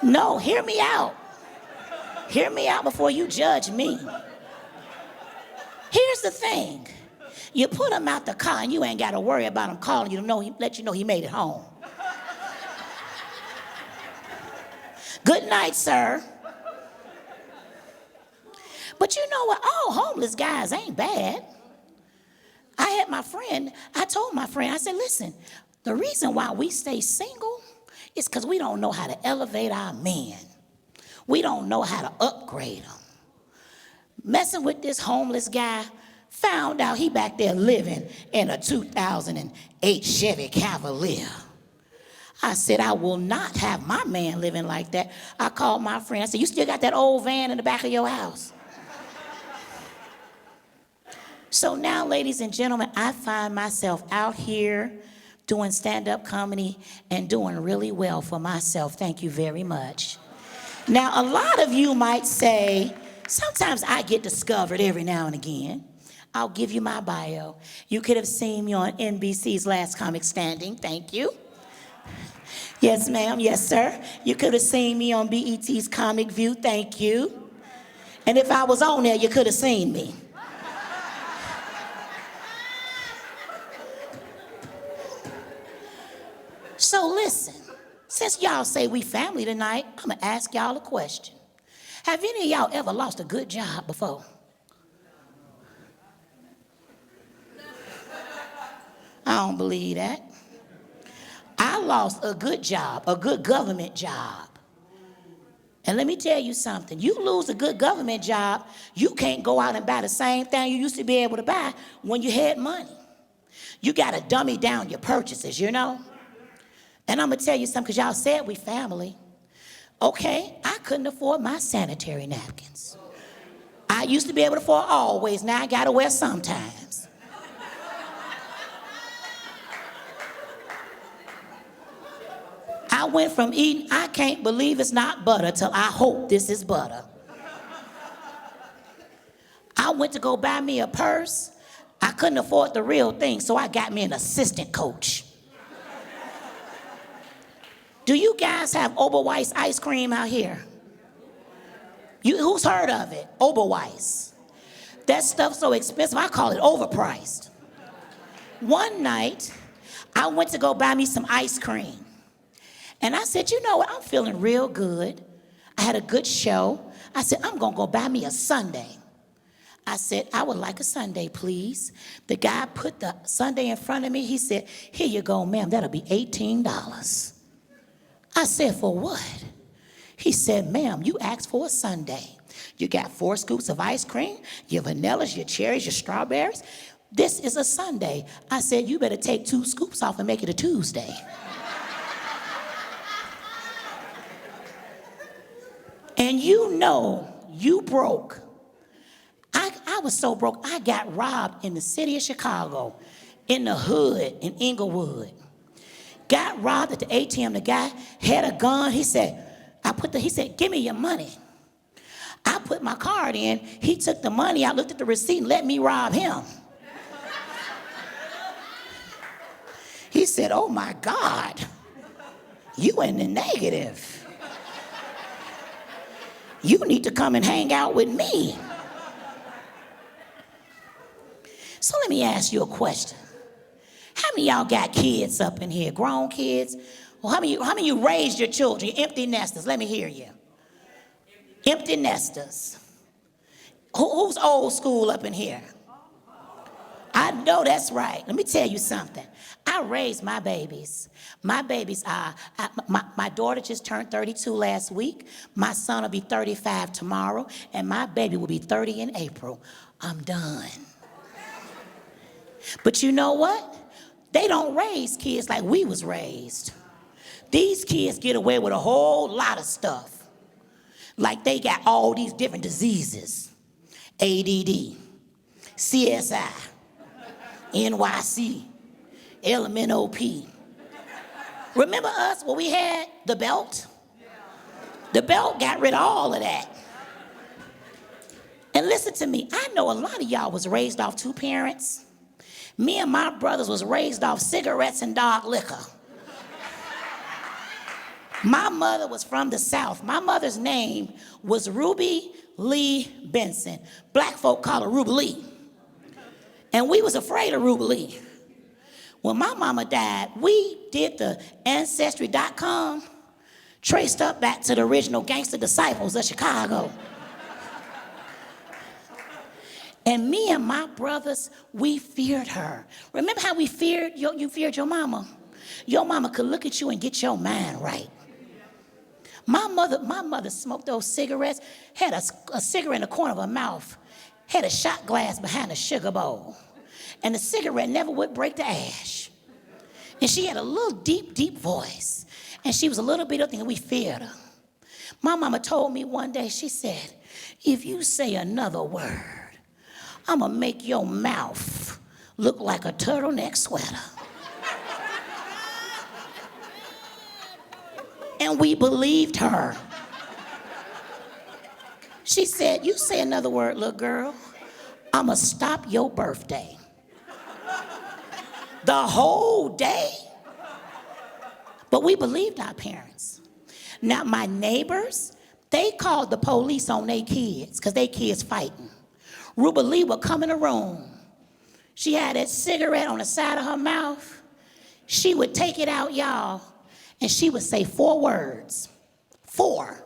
No, hear me out. Hear me out before you judge me. Here's the thing. You put him out the car and you ain't got to worry about him calling you to let you know he made it home. Good night, sir. But you know what? All homeless guys ain't bad. I told my friend, I said, listen, the reason why we stay single is because we don't know how to elevate our men. We don't know how to upgrade them. Messing with this homeless guy, found out he back there living in a 2008 Chevy Cavalier. I said, I will not have my man living like that. I called my friend. I said, you still got that old van in the back of your house? So now, ladies and gentlemen, I find myself out here doing stand-up comedy and doing really well for myself. Thank you very much. Now, a lot of you might say, sometimes I get discovered every now and again. I'll give you my bio. You could have seen me on NBC's Last Comic Standing. Thank you. Yes, ma'am. Yes, sir. You could have seen me on BET's Comic View. Thank you. And if I was on there, you could have seen me. So listen, since y'all say we family tonight, I'm gonna ask y'all a question. Have any of y'all ever lost a good job before? I don't believe that. I lost a good job, a good government job. And let me tell you something, you lose a good government job, you can't go out and buy the same thing you used to be able to buy when you had money. You gotta dummy down your purchases, you know? And I'm gonna tell you something, because y'all said we family. Okay, I couldn't afford my sanitary napkins. I used to be able to afford always, now I gotta wear sometimes. I went from eating, I can't believe it's not butter, till I hope this is butter. I went to go buy me a purse. I couldn't afford the real thing, so I got me an assistant coach. Do you guys have Oberweis ice cream out here? Who's heard of it? Oberweis. That stuff's so expensive, I call it overpriced. One night, I went to go buy me some ice cream. And I said, you know what, I'm feeling real good. I had a good show. I said, I'm gonna go buy me a sundae. I said, I would like a sundae, please. The guy put the sundae in front of me. He said, here you go, ma'am, that'll be $18. I said, for what? He said, ma'am, you asked for a sundae. You got 4 scoops of ice cream, your vanillas, your cherries, your strawberries. This is a sundae. I said, you better take 2 scoops off and make it a Tuesday. And you know, you broke. I was so broke, I got robbed in the city of Chicago, in the hood, in Inglewood. Got robbed at the ATM. The guy had a gun. He said, he said, give me your money. I put my card in. He took the money. I looked at the receipt and let me rob him. He said, oh my God, you in the negative. You need to come and hang out with me. So let me ask you a question. How many of y'all got kids up in here? Grown kids? Well, how many of you raised your children? You're empty nesters. Let me hear you. Empty nesters. Who's old school up in here? I know that's right. Let me tell you something. I raised my babies. My babies are, my daughter just turned 32 last week. My son will be 35 tomorrow. And my baby will be 30 in April. I'm done. But you know what? They don't raise kids like we was raised. These kids get away with a whole lot of stuff. Like they got all these different diseases. ADD, CSI, NYC, LMNOP. Remember us when we had the belt? The belt got rid of all of that. And listen to me, I know a lot of y'all was raised off 2 parents. Me and my brothers was raised off cigarettes and dog liquor. My mother was from the South. My mother's name was Ruby Lee Benson. Black folk call her Ruby Lee. And we was afraid of Ruby Lee. When my mama died, we did the Ancestry.com traced up back to the original Gangster Disciples of Chicago. And me and my brothers, we feared her. Remember how we feared you feared your mama? Your mama could look at you and get your mind right. My mother smoked those cigarettes, had a cigarette in the corner of her mouth, had a shot glass behind a sugar bowl, and the cigarette never would break the ash. And she had a little deep, deep voice, and she was a little bit of thing, and we feared her. My mama told me one day, she said, if you say another word, I'm gonna make your mouth look like a turtleneck sweater. And we believed her. She said, you say another word, little girl, I'ma stop your birthday. The whole day. But we believed our parents. Now, my neighbors, they called the police on their kids because their kids fighting. Ruba Lee would come in the room. She had that cigarette on the side of her mouth. She would take it out, y'all, and she would say 4 words. 4.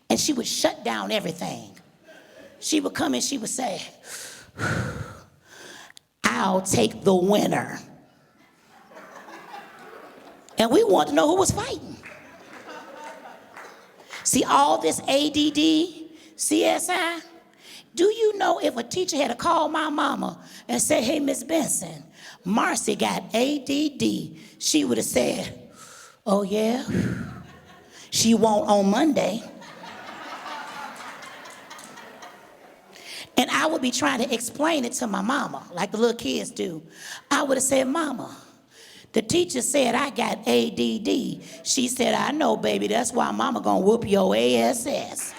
And she would shut down everything. She would come and she would say, I'll take the winner. And we wanted to know who was fighting. See, all this ADD, CSI, do you know if a teacher had to call my mama and say, hey, Miss Benson, Marcy got ADD, she would have said, oh, yeah? She won't on Monday. And I would be trying to explain it to my mama, like the little kids do. I would have said, Mama, the teacher said I got ADD. She said, I know, baby, that's why Mama gonna whoop your ASS.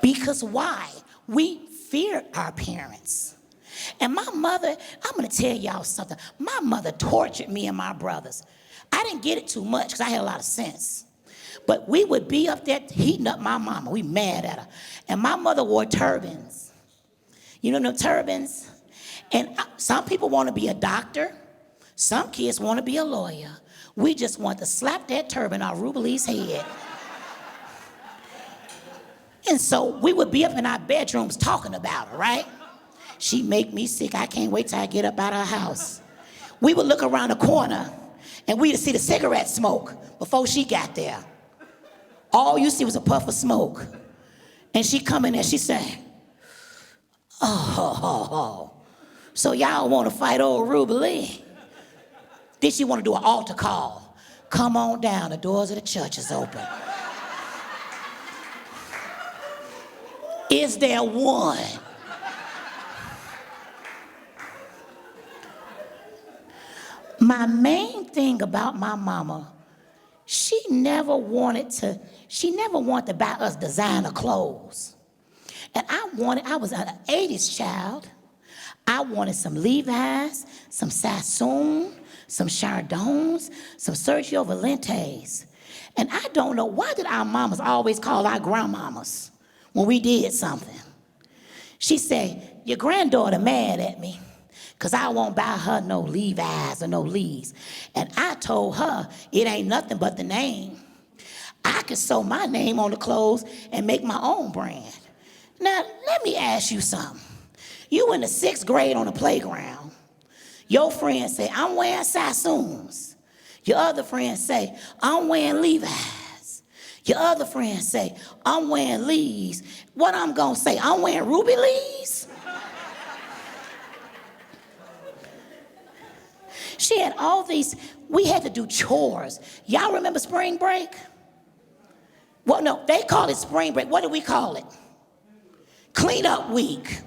Because why? We feared our parents. And my mother, I'm gonna tell y'all something. My mother tortured me and my brothers. I didn't get it too much because I had a lot of sense. But we would be up there heating up my mama. We mad at her. And my mother wore turbans. You know them turbans? And some people want to be a doctor. Some kids want to be a lawyer. We just want to slap that turban on Ruba Lee's head. And so we would be up in our bedrooms talking about her, right? She make me sick. I can't wait till I get up out of her house. We would look around the corner and we'd see the cigarette smoke before she got there. All you see was a puff of smoke. And she come in there, she say, oh, so y'all want to fight old Ruba Lee? Then she want to do an altar call. Come on down, the doors of the church is open. Is there one? My main thing about my mama, she never wanted to buy us designer clothes. And I was an 80s child. I wanted some Levi's, some Sassoon, some Chardons, some Sergio Valentes. And I don't know, why did our mamas always call our grandmamas when we did something? She said, your granddaughter mad at me because I won't buy her no Levi's or no Lees. And I told her, it ain't nothing but the name. I could sew my name on the clothes and make my own brand. Now, let me ask you something. You in the 6th grade on the playground. Your friends say, I'm wearing Sassoons. Your other friends say, I'm wearing Levi's. Your other friends say, I'm wearing Lees. What I'm gonna say, I'm wearing Ruby Lees? She had all these, we had to do chores. Y'all remember spring break? Well, no, they call it spring break. What do we call it? Cleanup week.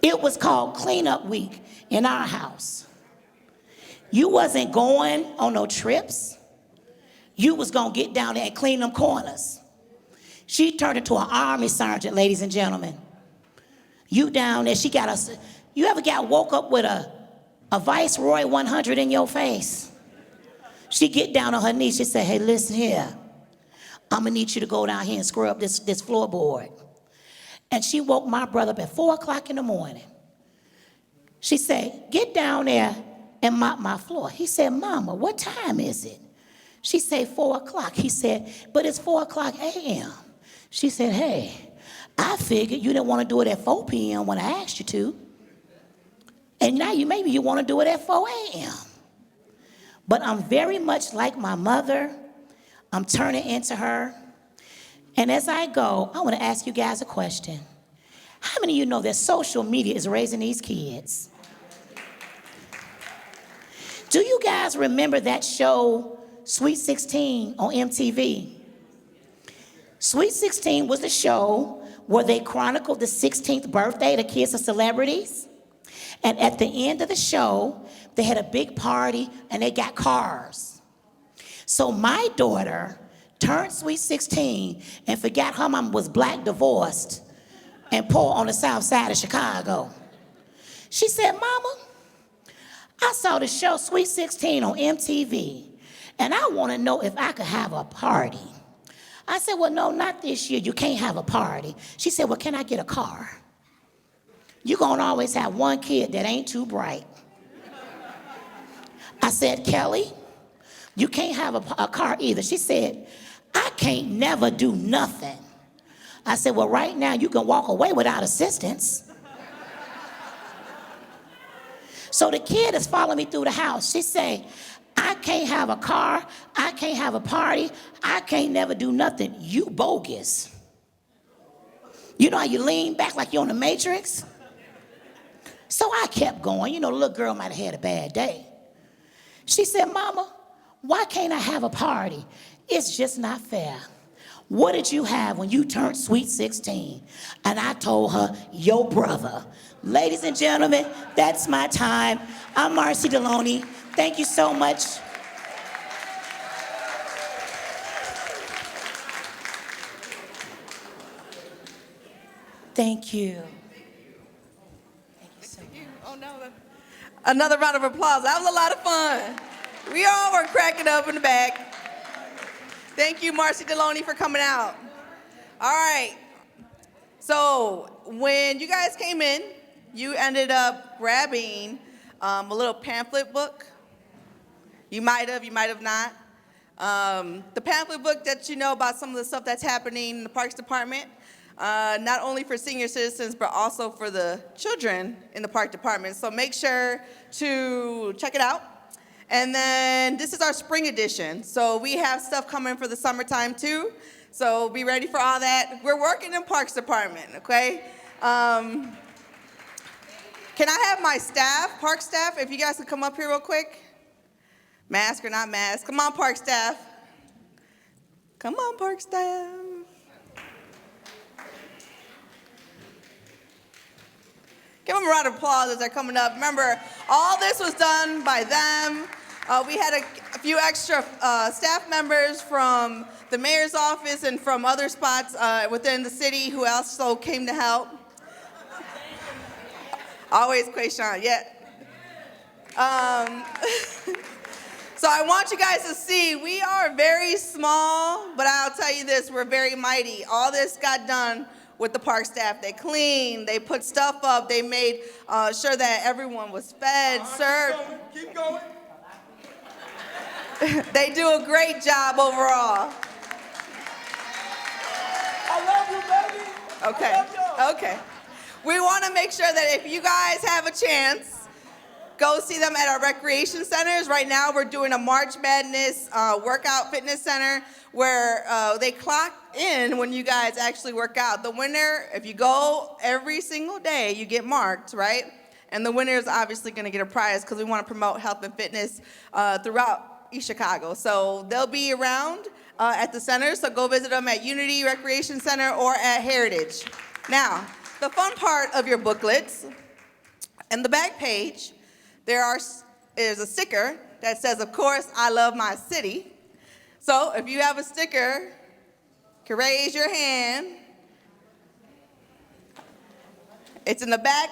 It was called cleanup week in our house. You wasn't going on no trips. You was gonna get down there and clean them corners. She turned into an army sergeant, ladies and gentlemen. You down there, she got us. You ever got woke up with a Viceroy 100 in your face? She get down on her knees, she said, hey, listen here. I'm gonna need you to go down here and scrub this floorboard. And she woke my brother up at 4 o'clock in the morning. She said, get down there and mop my floor. He said, Mama, what time is it? She said, 4 o'clock. He said, but it's 4 o'clock a.m. She said, hey, I figured you didn't want to do it at 4 p.m. when I asked you to. And now maybe you want to do it at 4 a.m. But I'm very much like my mother. I'm turning into her. And as I go, I want to ask you guys a question. How many of you know that social media is raising these kids? Do you guys remember that show, Sweet 16 on MTV? Sweet 16 was a show where they chronicled the 16th birthday of the kids of celebrities. And at the end of the show, they had a big party and they got cars. So my daughter turned Sweet 16 and forgot her mom was black, divorced, and poor on the south side of Chicago. She said, Mama, I saw the show Sweet 16 on MTV, and I want to know if I could have a party. I said, well, no, not this year. You can't have a party. She said, well, can I get a car? You're going to always have one kid that ain't too bright. I said, Kelly, you can't have a car either. She said, I can't never do nothing. I said, well, right now you can walk away without assistance. So the kid is following me through the house. She said, I can't have a car. I can't have a party. I can't never do nothing. You bogus. You know how you lean back like you're on the Matrix? So I kept going. You know, the little girl might have had a bad day. She said, Mama, why can't I have a party? It's just not fair. What did you have when you turned Sweet 16? And I told her, your brother. Ladies and gentlemen, that's my time. I'm Marcy Deloney. Thank you so much. Thank you. Oh, no. Another round of applause. That was a lot of fun. We all were cracking up in the back. Thank you, Marcy Deloney, for coming out. All right. So when you guys came in, you ended up grabbing a little pamphlet book. You might have not. The pamphlet book that you know about some of the stuff that's happening in the Parks Department, not only for senior citizens, but also for the children in the Park Department. So make sure to check it out. And then this is our spring edition. So we have stuff coming for the summertime too. So be ready for all that. We're working in Parks Department, okay? Can I have my staff, park staff, if you guys could come up here real quick? Mask or not mask. Come on, park staff. Come on, park staff. Give them a round of applause as they're coming up. Remember, all this was done by them. We had a few extra staff members from the mayor's office and from other spots within the city who also came to help. Always Quayshawn, yeah. So I want you guys to see, we are very small, but I'll tell you this, we're very mighty. All this got done with the park staff. They cleaned, they put stuff up, they made sure that everyone was fed, served. Keep going. They do a great job overall. I love you, baby. Okay, I love you. okay. We want to make sure that if you guys have a chance, go see them at our recreation centers. Right now, we're doing a March Madness workout fitness center where they clock in when you guys actually work out. The winner, if you go every single day, you get marked, right? And the winner is obviously going to get a prize because we want to promote health and fitness throughout East Chicago. So they'll be around at the center, so go visit them at Unity Recreation Center or at Heritage. Now, the fun part of your booklets, in the back page, there's a sticker that says, of course, I love my city. So if you have a sticker, you can raise your hand. It's in the back.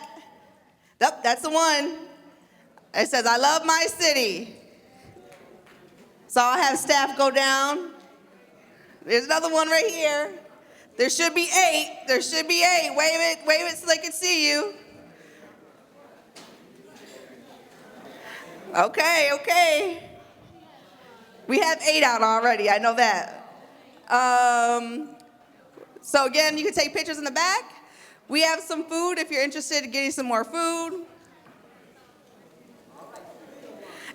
Yep, that's the one. It says, I love my city. So I'll have staff go down. There's another one right here. There should be 8. There should be 8. Wave it so they can see you. Okay, okay. We have 8 out already, I know that. So again, you can take pictures in the back. We have some food if you're interested in getting some more food.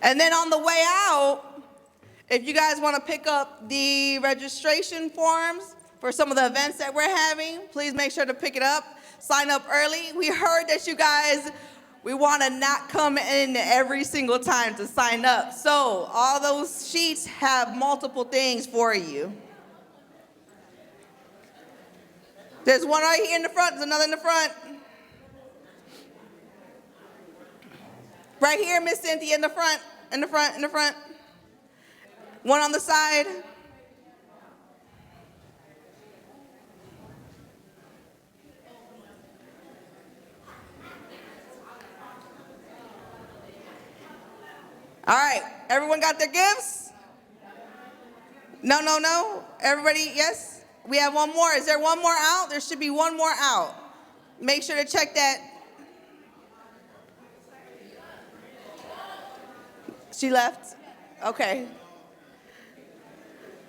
And then on the way out, if you guys want to pick up the registration forms for some of the events that we're having, please make sure to pick it up. Sign up early. We heard that you guys, we want to not come in every single time to sign up. So all those sheets have multiple things for you. There's one right here in the front. There's another in the front. Right here, Miss Cynthia, in the front, in the front, in the front. One on the side. All right, everyone got their gifts? No, no, no. Everybody, yes? We have one more. Is there one more out? There should be one more out. Make sure to check that. She left? Okay.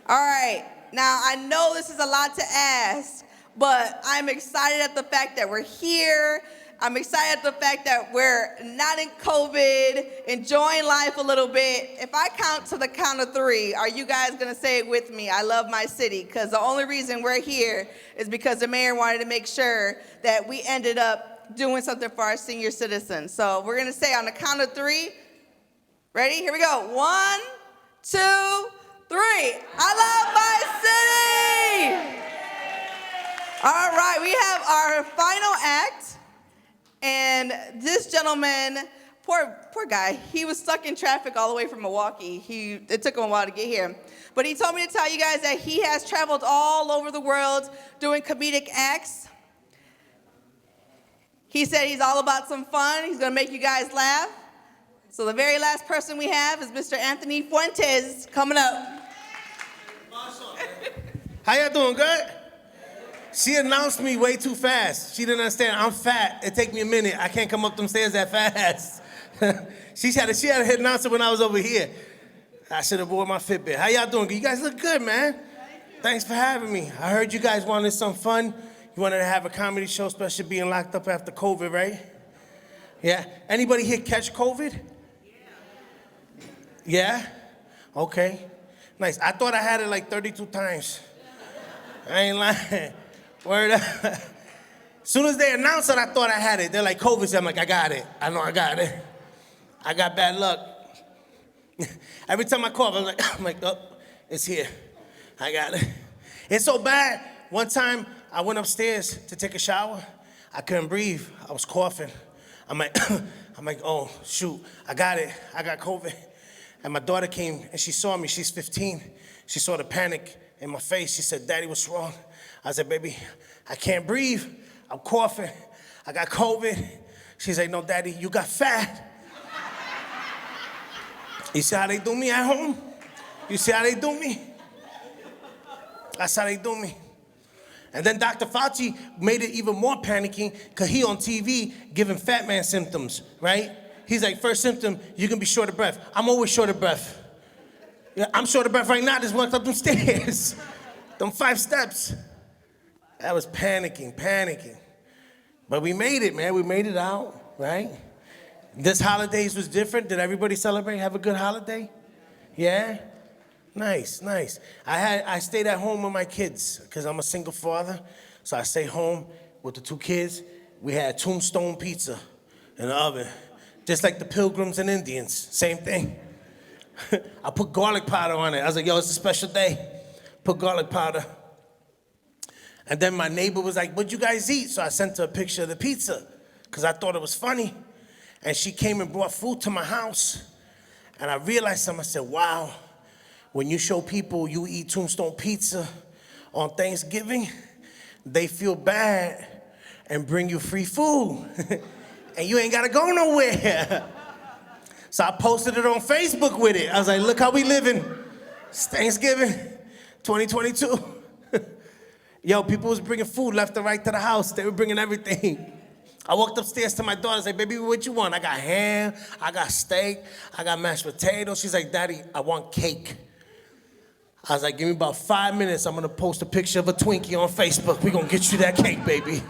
All right. Now, I know this is a lot to ask, but I'm excited at the fact that we're here. I'm excited at the fact that we're not in COVID, enjoying life a little bit. If I count to the count of 3, are you guys gonna say it with me? I love my city, because the only reason we're here is because the mayor wanted to make sure that we ended up doing something for our senior citizens. So we're gonna say on the count of 3, ready? Here we go. 1, 2, 3. I love my city! All right, we have our final act. And this gentleman, poor guy, he was stuck in traffic all the way from Milwaukee. It took him a while to get here. But he told me to tell you guys that he has traveled all over the world doing comedic acts. He said he's all about some fun. He's gonna make you guys laugh. So the very last person we have is Mr. Anthony Fuentes coming up. How y'all doing, good? She announced me way too fast. She didn't understand. I'm fat. It take me a minute. I can't come up them stairs that fast. she had a head announcer when I was over here. I should have bought my Fitbit. How y'all doing? You guys look good, man. Thanks for having me. I heard you guys wanted some fun. You wanted to have a comedy show, especially being locked up after COVID, right? Yeah. Anybody here catch COVID? Yeah? Okay. Nice. I thought I had it like 32 times. I ain't lying. Word up. As soon as they announced it, I thought I had it. They're like, COVID. I'm like, I got it. I know I got it. I got bad luck. Every time I cough, I'm like, oh, it's here. I got it. It's so bad. One time, I went upstairs to take a shower. I couldn't breathe. I was coughing. I'm like, oh, shoot. I got it. I got COVID. And my daughter came, and she saw me. She's 15. She saw the panic in my face. She said, Daddy, what's wrong? I said, baby, I can't breathe. I'm coughing. I got COVID. She's like, no, Daddy, you got fat. You see how they do me at home? You see how they do me? That's how they do me. And then Dr. Fauci made it even more panicking because he on TV giving fat man symptoms, right? He's like, first symptom, you can be short of breath. I'm always short of breath. Yeah, I'm short of breath right now. Just walked up them stairs. Them 5 steps. I was panicking. But we made it, man. We made it out, right? This holidays was different. Did everybody celebrate? Have a good holiday? Yeah? Nice. I stayed at home with my kids because I'm a single father. So I stayed home with the 2 kids. We had tombstone pizza in the oven. Just like the Pilgrims and Indians. Same thing. I put garlic powder on it. I was like, yo, it's a special day. Put garlic powder. And then my neighbor was like, what'd you guys eat? So I sent her a picture of the pizza because I thought it was funny. And she came and brought food to my house. And I realized something. I said, wow, when you show people you eat tombstone pizza on Thanksgiving, they feel bad and bring you free food. And you ain't got to go nowhere. So I posted it on Facebook with it. I was like, look how we living. It's Thanksgiving 2022. Yo, people was bringing food left and right to the house. They were bringing everything. I walked upstairs to my daughter. I was like, baby, what you want? I got ham, I got steak, I got mashed potatoes. She's like, Daddy, I want cake. I was like, give me about 5 minutes. I'm gonna post a picture of a Twinkie on Facebook. We gonna get you that cake, baby.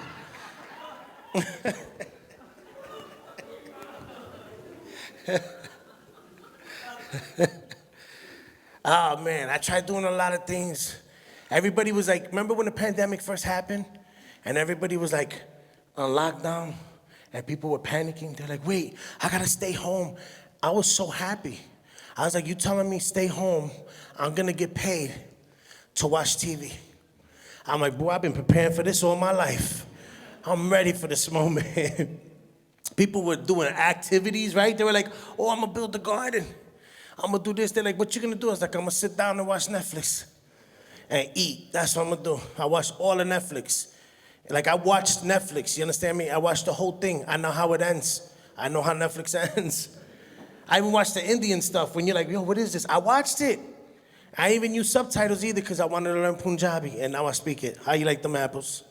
Oh man, I tried doing a lot of things. Everybody was like, remember when the pandemic first happened? And everybody was like on lockdown and people were panicking. They're like, wait, I gotta stay home. I was so happy. I was like, you telling me stay home, I'm gonna get paid to watch TV. I'm like, boy, I've been preparing for this all my life. I'm ready for this moment. People were doing activities, right? They were like, oh, I'm gonna build a garden. I'm gonna do this. They're like, what you gonna do? I was like, I'm gonna sit down and watch Netflix and eat. That's what I'm gonna do. I watch all of Netflix. Like, I watched Netflix, you understand me? I watched the whole thing. I know how it ends. I know how Netflix ends. I even watched the Indian stuff when you're like, yo, what is this? I watched it. I didn't even use subtitles either because I wanted to learn Punjabi, and now I speak it. How you like them apples?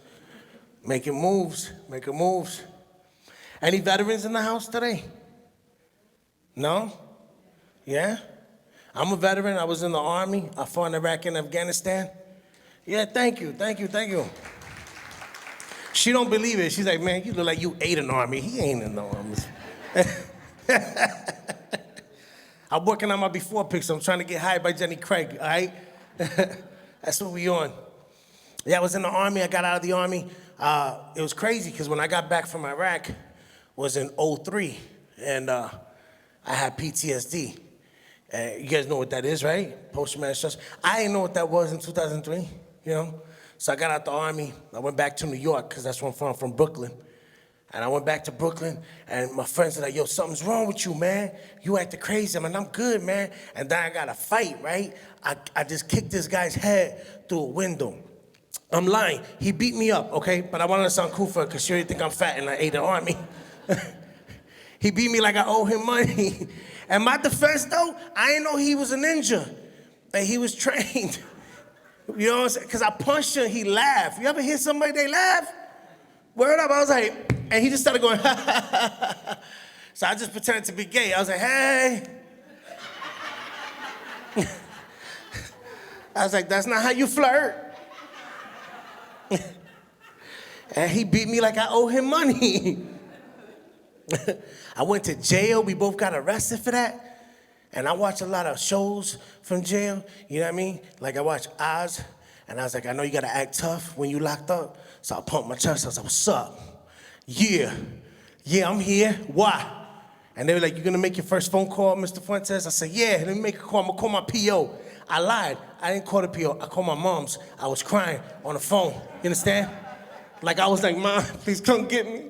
Making moves, making moves. Any veterans in the house today? No? Yeah? I'm a veteran. I was in the Army. I fought in Iraq and Afghanistan. Yeah, thank you, thank you, thank you. She don't believe it. She's like, man, you look like you ate an army. He ain't in the army. I'm working on my before pics. I'm trying to get hired by Jenny Craig, all right? That's what we on. Yeah, I was in the Army. I got out of the Army. It was crazy because when I got back from Iraq was in 2003, and I had PTSD. You guys know what that is, right? Post-traumatic stress. I didn't know what that was in 2003, you know? So I got out the Army. I went back to New York because that's where I'm from Brooklyn. And I went back to Brooklyn, and my friends are like, yo, something's wrong with you, man. You acting crazy. I'm like, I'm good, man. And then I got a fight, right? I just kicked this guy's head through a window. I'm lying. He beat me up, okay? But I wanted to sound cool for her because she already think I'm fat and I ate the Army. He beat me like I owe him money. And my defense, though, I didn't know he was a ninja. And he was trained. You know what I'm saying? Because I punched him, he laughed. You ever hear somebody, they laugh? Word up, I was like, and he just started going, So I just pretended to be gay. I was like, hey. I was like, that's not how you flirt. And he beat me like I owe him money. I went to jail. We both got arrested for that. And I watch a lot of shows from jail. You know what I mean? Like I watched Oz. And I was like, I know you got to act tough when you locked up. So I pumped my chest. I was like, what's up? Yeah, I'm here. Why? And they were like, you going to make your first phone call, Mr. Fuentes? I said, yeah, let me make a call. I'm going to call my P.O. I lied. I didn't call the P.O. I called my mom's. I was crying on the phone. You understand? Like, I was like, Mom, please come get me.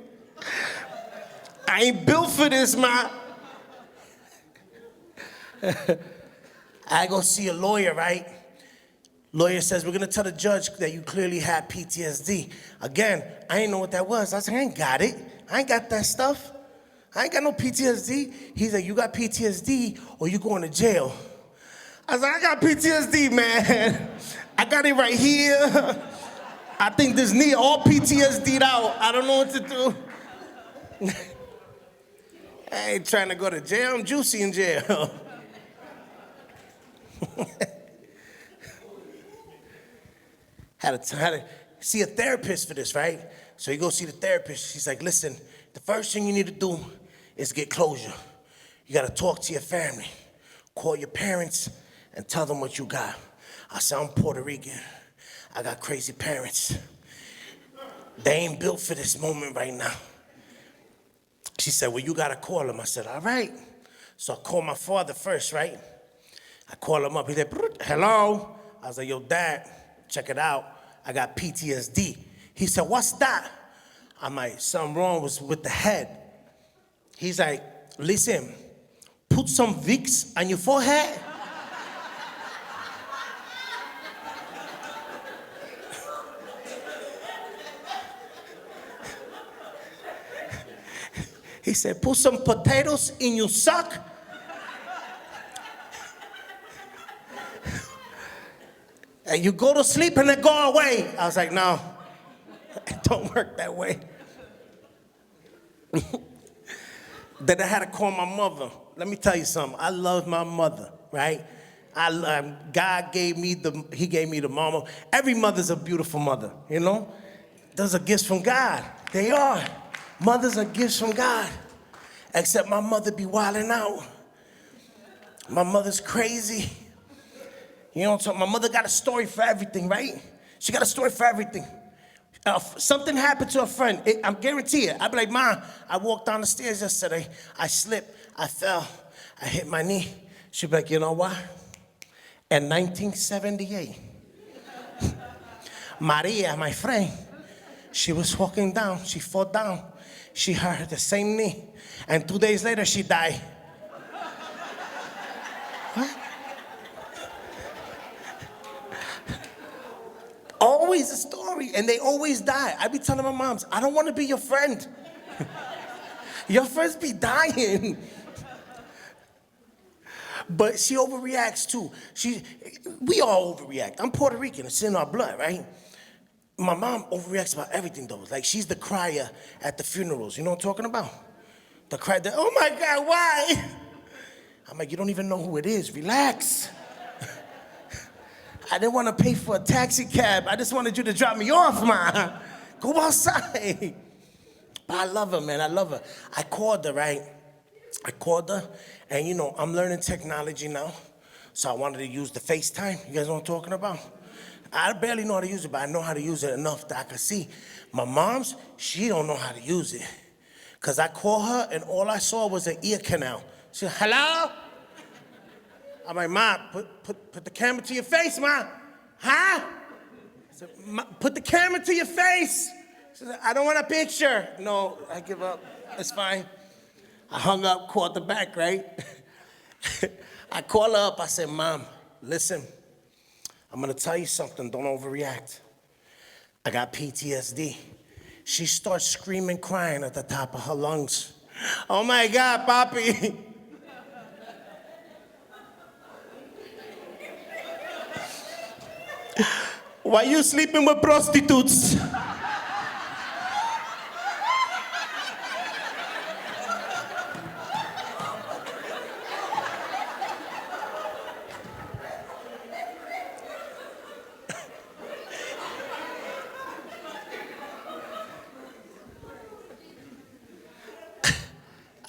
I ain't built for this, Ma. I go see a lawyer, right? Lawyer says, we're gonna tell the judge that you clearly had PTSD. Again, I didn't know what that was. I was like, I ain't got it. I ain't got that stuff. I ain't got no PTSD. He's like, you got PTSD or you going to jail. I was like, I got PTSD, man. I got it right here. I think this knee all PTSD'd out. I don't know what to do. I ain't trying to go to jail. I'm juicy in jail. Had to see a therapist for this, right? So you go see the therapist. She's like, listen, the first thing you need to do is get closure. You got to talk to your family. Call your parents and tell them what you got. I said, I'm Puerto Rican. I got crazy parents. They ain't built for this moment right now. She said, well, you got to call them. I said, all right. So I called my father first, right? I called him up. He said, hello? I was like, yo, Dad, check it out. I got PTSD. He said, what's that? I'm like, something wrong was with the head. He's like, listen, put some Vicks on your forehead. He said, put some potatoes in your sock. And you go to sleep and they go away. I was like, no, it don't work that way. Then I had to call my mother. Let me tell you something. I love my mother, right? God gave me the mama. Every mother's a beautiful mother, you know? Those are gifts from God. They are. Mothers are gifts from God. Except my mother be wilding out. My mother's crazy. You know what I'm talking? My mother got a story for everything, right? She got a story for everything. Something happened to a friend. I'm guaranteed it. I'd be like, Mom, I walked down the stairs yesterday. I slipped. I fell. I hit my knee. She'd be like, you know what? In 1978, Maria, my friend, she was walking down. She fell down. She hurt the same knee. And 2 days later, she died. What? Always a story, and they always die. I be telling my moms, I don't want to be your friend. Your friends be dying. But she overreacts too. We all overreact. I'm Puerto Rican, it's in our blood, right? My mom overreacts about everything though. Like she's the crier at the funerals. You know what I'm talking about? The cry, oh my God, why? I'm like, you don't even know who it is, relax. I didn't want to pay for a taxi cab. I just wanted you to drop me off, Ma. Go outside. But I love her, man, I love her. I called her, right? I called her, and you know, I'm learning technology now. So I wanted to use the FaceTime. You guys know what I'm talking about? I barely know how to use it, but I know how to use it enough that I can see. My mom's, she don't know how to use it. Because I called her, and all I saw was an ear canal. She said, hello? I'm like, Ma, put the camera to your face, Ma. Huh? I said, put the camera to your face. She said, I don't want a picture. No, I give up. It's fine. I hung up, called her back, right? I called her up. I said, Mom, listen, I'm going to tell you something. Don't overreact. I got PTSD. She starts screaming, crying at the top of her lungs. Oh, my God, Papi. Why you sleeping with prostitutes?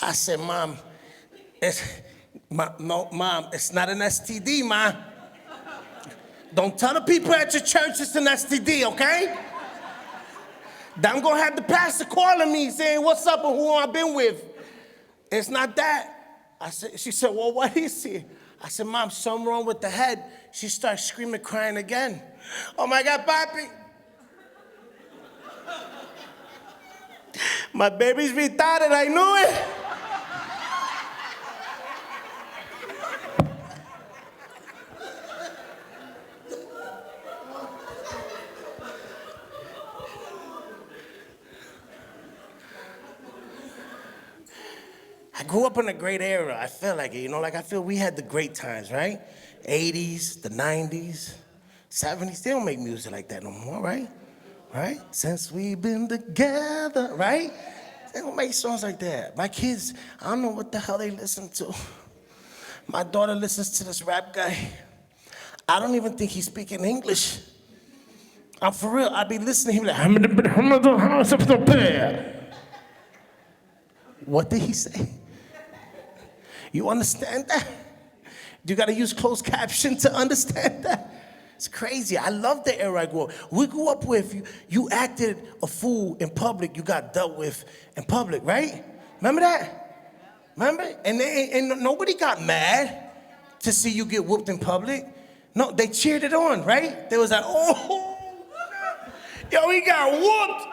I said, Mom, Mom, it's not an STD, Ma. Don't tell the people at your church it's an STD, okay? Then I'm gonna have the pastor calling me saying, what's up and who I've been with. It's not that. She said, well, what is it? I said, Mom, something wrong with the head. She starts screaming, crying again. Oh my God, Papi. My baby's retarded, I knew it. I grew up in a great era. I feel like it, you know, like I feel we had the great times, right? 80s, the 90s, 70s. They don't make music like that no more, right? Right? Since we've been together, right? They don't make songs like that. My kids, I don't know what the hell they listen to. My daughter listens to this rap guy. I don't even think he's speaking English. I'm for real. I be listening to him like, what did he say? You understand that? Do you gotta use closed caption to understand that? It's crazy. I love the era I grew up. We grew up with, you acted a fool in public, you got dealt with in public, right? Remember that? Remember? And nobody got mad to see you get whooped in public. No, they cheered it on, right? They was like, oh, yo, we got whooped.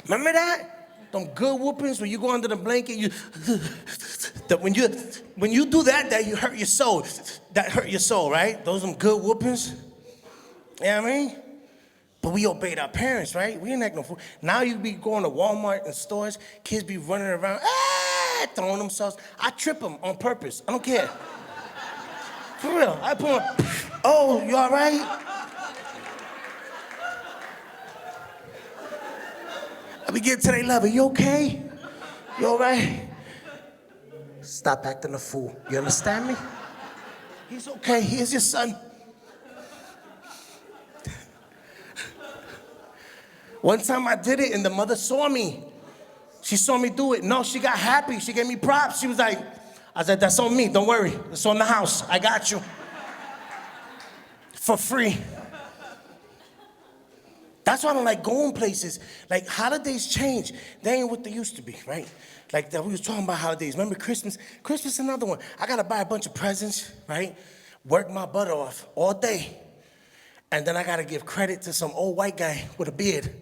Remember that? Them good whoopings when you go under the blanket, when you do that you hurt your soul. That hurt your soul, right? Those them good whoopings. You know what I mean? But we obeyed our parents, right? We didn't act no fool. Now you be going to Walmart and stores, kids be running around, throwing themselves. I trip them on purpose. I don't care. For real. I put them, oh, you all right? We get to their level. You okay? You all right? Stop acting a fool. You understand me? He's okay. Here's your son. One time I did it and the mother saw me. She saw me do it. No, she got happy. She gave me props. She was like, I said, that's on me. Don't worry. It's on the house. I got you. For free. That's why I don't like going places. Like, holidays change. They ain't what they used to be, right? Like, that we was talking about holidays. Remember Christmas? Christmas is another one. I got to buy a bunch of presents, right? Work my butt off all day. And then I got to give credit to some old white guy with a beard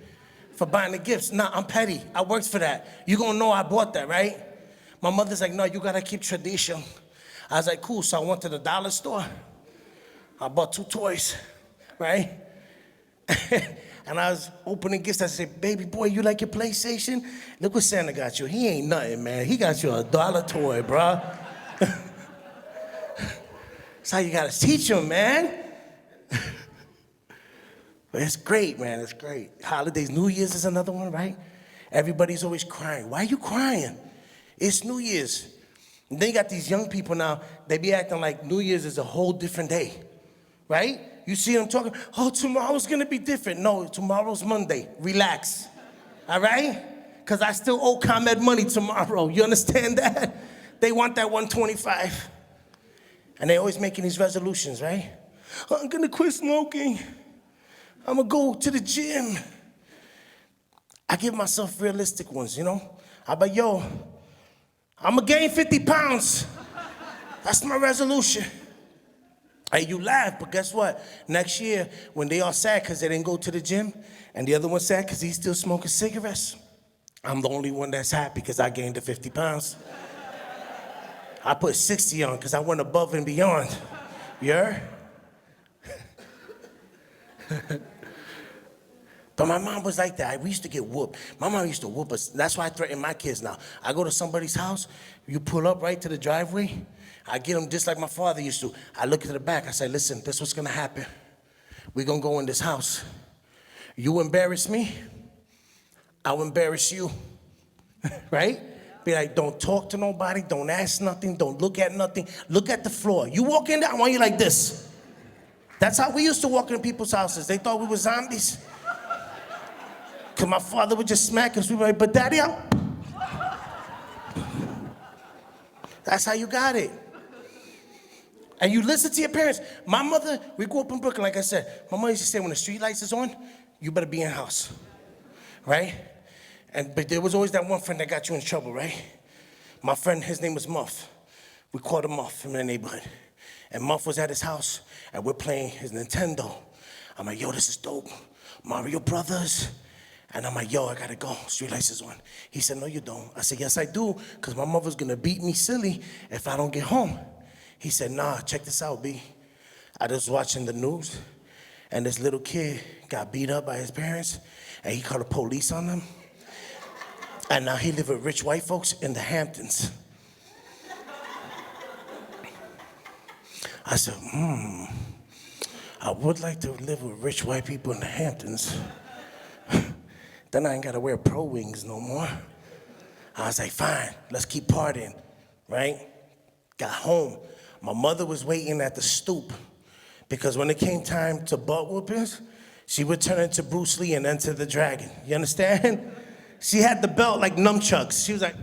for buying the gifts. Nah, I'm petty. I worked for that. You gonna know I bought that, right? My mother's like, no, you got to keep tradition. I was like, cool. So I went to the dollar store. I bought 2 toys, right? And I was opening gifts. I said, baby boy, you like your PlayStation? Look what Santa got you. He ain't nothing, man. He got you a dollar toy, bro. That's how you gotta teach him, man. But it's great, man. It's great. Holidays, New Year's is another one, right? Everybody's always crying. Why are you crying? It's New Year's. And then you got these young people now, they be acting like New Year's is a whole different day, right? You see them talking, oh, tomorrow's gonna be different. No, tomorrow's Monday. Relax, all right? Because I still owe ComEd money tomorrow. You understand that? They want that 125. And they always making these resolutions, right? I'm gonna quit smoking. I'm gonna go to the gym. I give myself realistic ones, you know? I be, yo, I'm gonna gain 50 pounds. That's my resolution. Hey, you laugh, but guess what? Next year, when they all sad because they didn't go to the gym, and the other one's sad because he's still smoking cigarettes, I'm the only one that's happy because I gained the 50 pounds. I put 60 on because I went above and beyond. You heard? But my mom was like that. We used to get whooped. My mom used to whoop us. That's why I threaten my kids now. I go to somebody's house, you pull up right to the driveway, I get them just like my father used to. I look to the back, I say, listen, this is what's gonna happen. We're gonna go in this house. You embarrass me, I'll embarrass you, right? Be like, don't talk to nobody, don't ask nothing, don't look at nothing. Look at the floor. You walk in there, I want you like this. That's how we used to walk in people's houses. They thought we were zombies. Because my father would just smack us. We were like, but daddy, that's how you got it. And you listen to your parents. My mother, we grew up in Brooklyn, like I said. My mother used to say, when the street lights is on, you better be in the house, right? But there was always that one friend that got you in trouble, right? My friend, his name was Muff. We called him Muff from the neighborhood. And Muff was at his house, and we're playing his Nintendo. I'm like, yo, this is dope. Mario Brothers. And I'm like, yo, I gotta go. Street lights is on. He said, no, you don't. I said, yes, I do, because my mother's gonna beat me silly if I don't get home. He said, nah, check this out, B. I was watching the news, and this little kid got beat up by his parents, and he called the police on them. And now he live with rich white folks in the Hamptons. I said, I would like to live with rich white people in the Hamptons. Then I ain't gotta wear Pro Wings no more. I was like, fine, let's keep partying, right? Got home. My mother was waiting at the stoop because when it came time to butt whoopings, she would turn into Bruce Lee and Enter the Dragon. You understand? She had the belt like nunchucks. She was like,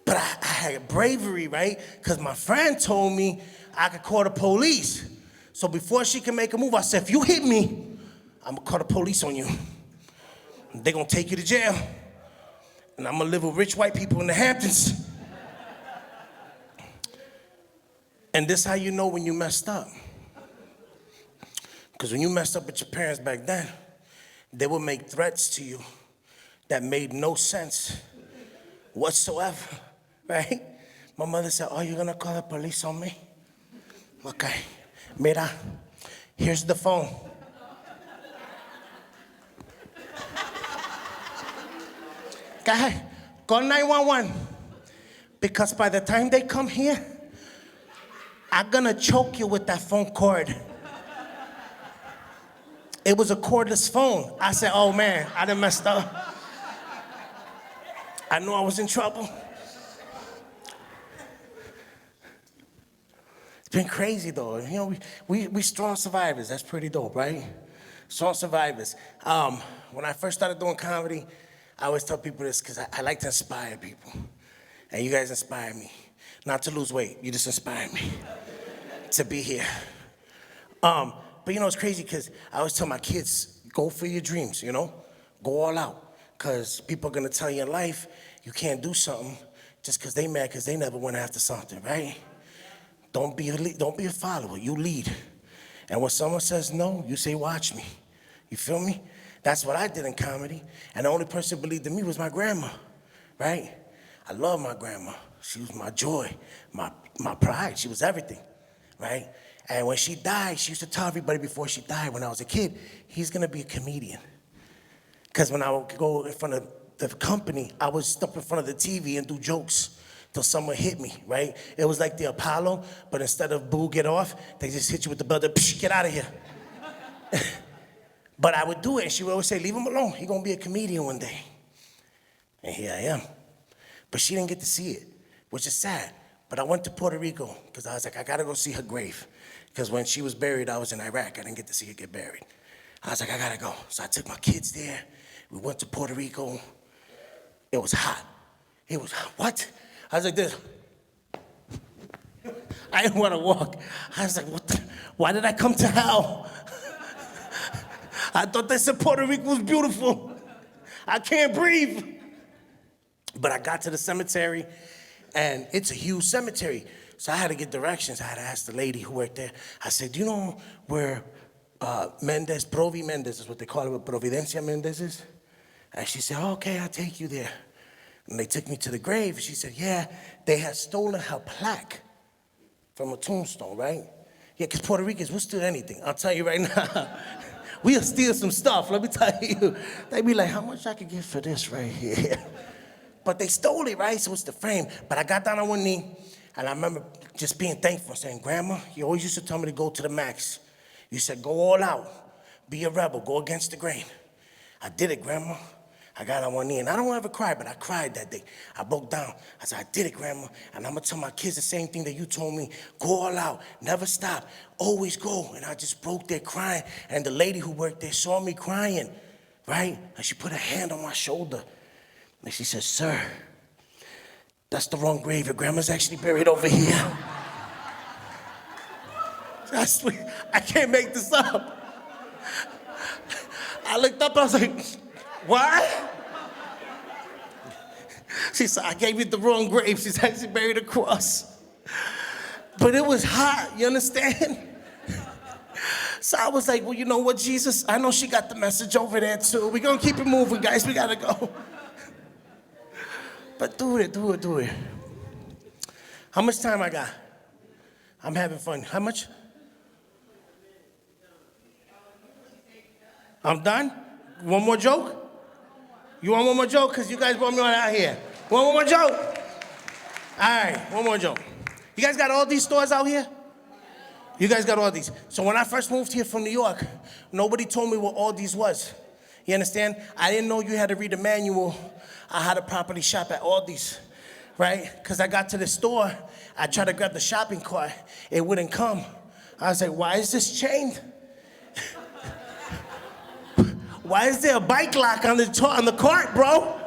but I had bravery, right? Because my friend told me I could call the police. So before she could make a move, I said, if you hit me, I'm gonna call the police on you. They're gonna take you to jail. And I'm gonna live with rich white people in the Hamptons. And this is how you know when you messed up. Because when you messed up with your parents back then, they would make threats to you that made no sense whatsoever, right? My mother said, oh, you're gonna call the police on me? Okay, mira, here's the phone. Go ahead. Call 911. Because by the time they come here, I'm gonna choke you with that phone cord. It was a cordless phone. I said, oh man, I done messed up. I knew I was in trouble. It's been crazy though. You know, we strong survivors. That's pretty dope, right? Strong survivors. When I first started doing comedy, I always tell people this because I like to inspire people. And you guys inspire me. Not to lose weight, you just inspire me to be here. But you know, it's crazy because I always tell my kids, go for your dreams, you know? Go all out. Because people are gonna tell you in life, you can't do something just because they mad because they never went after something, right? Don't be a follower, you lead. And when someone says no, you say, watch me. You feel me? That's what I did in comedy. And the only person who believed in me was my grandma, right? I love my grandma. She was my joy, my pride. She was everything, right? And when she died, she used to tell everybody before she died when I was a kid, he's gonna be a comedian. Because when I would go in front of the company, I would step in front of the TV and do jokes till someone hit me, right? It was like the Apollo, but instead of boo, get off, they just hit you with the bell, psh, get out of here. But I would do it, and she would always say, leave him alone. He's gonna be a comedian one day. And here I am. But she didn't get to see it, which is sad. But I went to Puerto Rico, because I was like, I gotta go see her grave. Because when she was buried, I was in Iraq. I didn't get to see her get buried. I was like, I gotta go. So I took my kids there. We went to Puerto Rico. It was hot. It was hot. What? I was like this. I didn't want to walk. I was like, why did I come to hell? I thought they said Puerto Rico was beautiful. I can't breathe. But I got to the cemetery, and it's a huge cemetery. So I had to get directions. I had to ask the lady who worked there. I said, do you know where Provi Mendez is what they call it, where Providencia Mendez is? And she said, oh, okay, I'll take you there. And they took me to the grave. She said, yeah, they had stolen her plaque from a tombstone, right? Yeah, because Puerto Ricans will steal anything. I'll tell you right now. We'll steal some stuff, let me tell you. They be like, how much I could get for this right here? But they stole it, right? So it's the frame. But I got down on one knee, and I remember just being thankful, saying, Grandma, you always used to tell me to go to the max. You said, go all out. Be a rebel. Go against the grain. I did it, Grandma. I got on one knee, and I don't ever cry, but I cried that day. I broke down. I said, I did it, Grandma, and I'm going to tell my kids the same thing that you told me. Go all out. Never stop. Always go. And I just broke there crying, and the lady who worked there saw me crying, right? And she put her hand on my shoulder, and she said, sir, that's the wrong grave. Your grandma's actually buried over here. That's sweet. I can't make this up. I looked up, I was like, what? She said, I gave you the wrong grave. She's actually buried across. But it was hot, you understand? So I was like, well, you know what, Jesus? I know she got the message over there too. We're gonna keep it moving, guys. We gotta go. But do it. How much time I got? I'm having fun. How much? I'm done? One more joke? You want one more joke? Because you guys brought me on out here. Want one more joke? All right, one more joke. You guys got all these stores out here? You guys got all these. So when I first moved here from New York, nobody told me what all these was. You understand? I didn't know you had to read a manual on how to properly shop at Aldi's, right? Because I got to the store, I tried to grab the shopping cart, it wouldn't come. I was like, why is this chained? Why is there a bike lock on the cart, bro?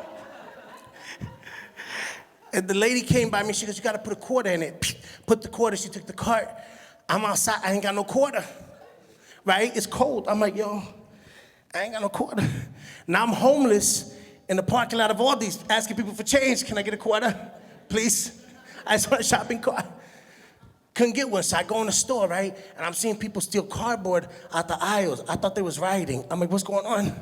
And the lady came by me, she goes, you gotta put a quarter in it. Put the quarter, she took the cart. I'm outside, I ain't got no quarter, right? It's cold. I'm like, yo, I ain't got no quarter. Now I'm homeless in the parking lot of Aldi's, asking people for change. Can I get a quarter, please? I just want a shopping cart. Couldn't get one, so I go in the store, right? And I'm seeing people steal cardboard out the aisles. I thought they was rioting. I'm like, what's going on?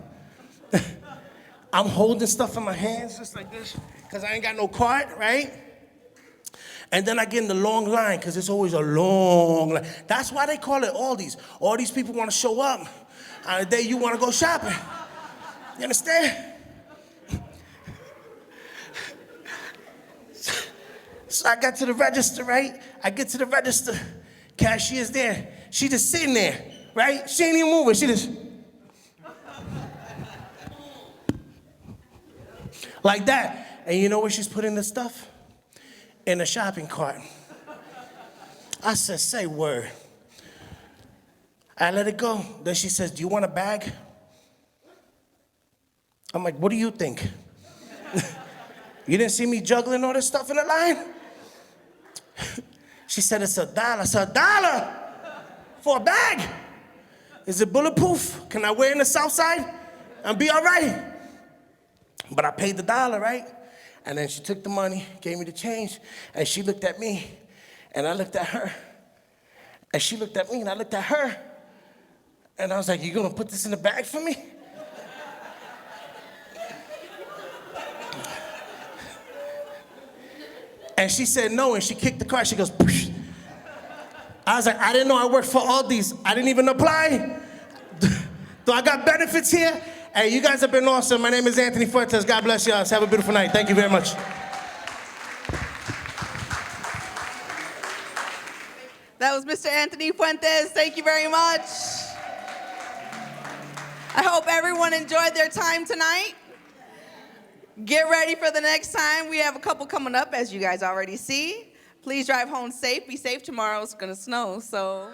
I'm holding stuff in my hands just like this, because I ain't got no cart, right? And then I get in the long line, because it's always a long line. That's why they call it Aldi's. All these people want to show up on the day you want to go shopping. You understand? So I got to the register, right? I get to the register. Cashier's there. She just sitting there, right? She ain't even moving. She just like that. And you know where she's putting the stuff? In a shopping cart. I said, say word. I let it go. Then she says, do you want a bag? I'm like, what do you think? You didn't see me juggling all this stuff in the line? She said, it's $1. I said, $1 for a bag? Is it bulletproof? Can I wear it in the South Side and be all right? But I paid the $1, right? And then she took the money, gave me the change, and she looked at me, and I looked at her. And she looked at me, and I looked at her. And I was like, you gonna put this in the bag for me? And she said no, and she kicked the car. She goes, poosh. I was like, I didn't know I worked for Aldi's. I didn't even apply. Do I got benefits here? Hey, you guys have been awesome. My name is Anthony Fuentes. God bless you all. Have a beautiful night. Thank you very much. That was Mr. Anthony Fuentes. Thank you very much. I hope everyone enjoyed their time tonight. Get ready for the next time. We have a couple coming up, as you guys already see. Please drive home safe. Be safe. Tomorrow it's going to snow, so...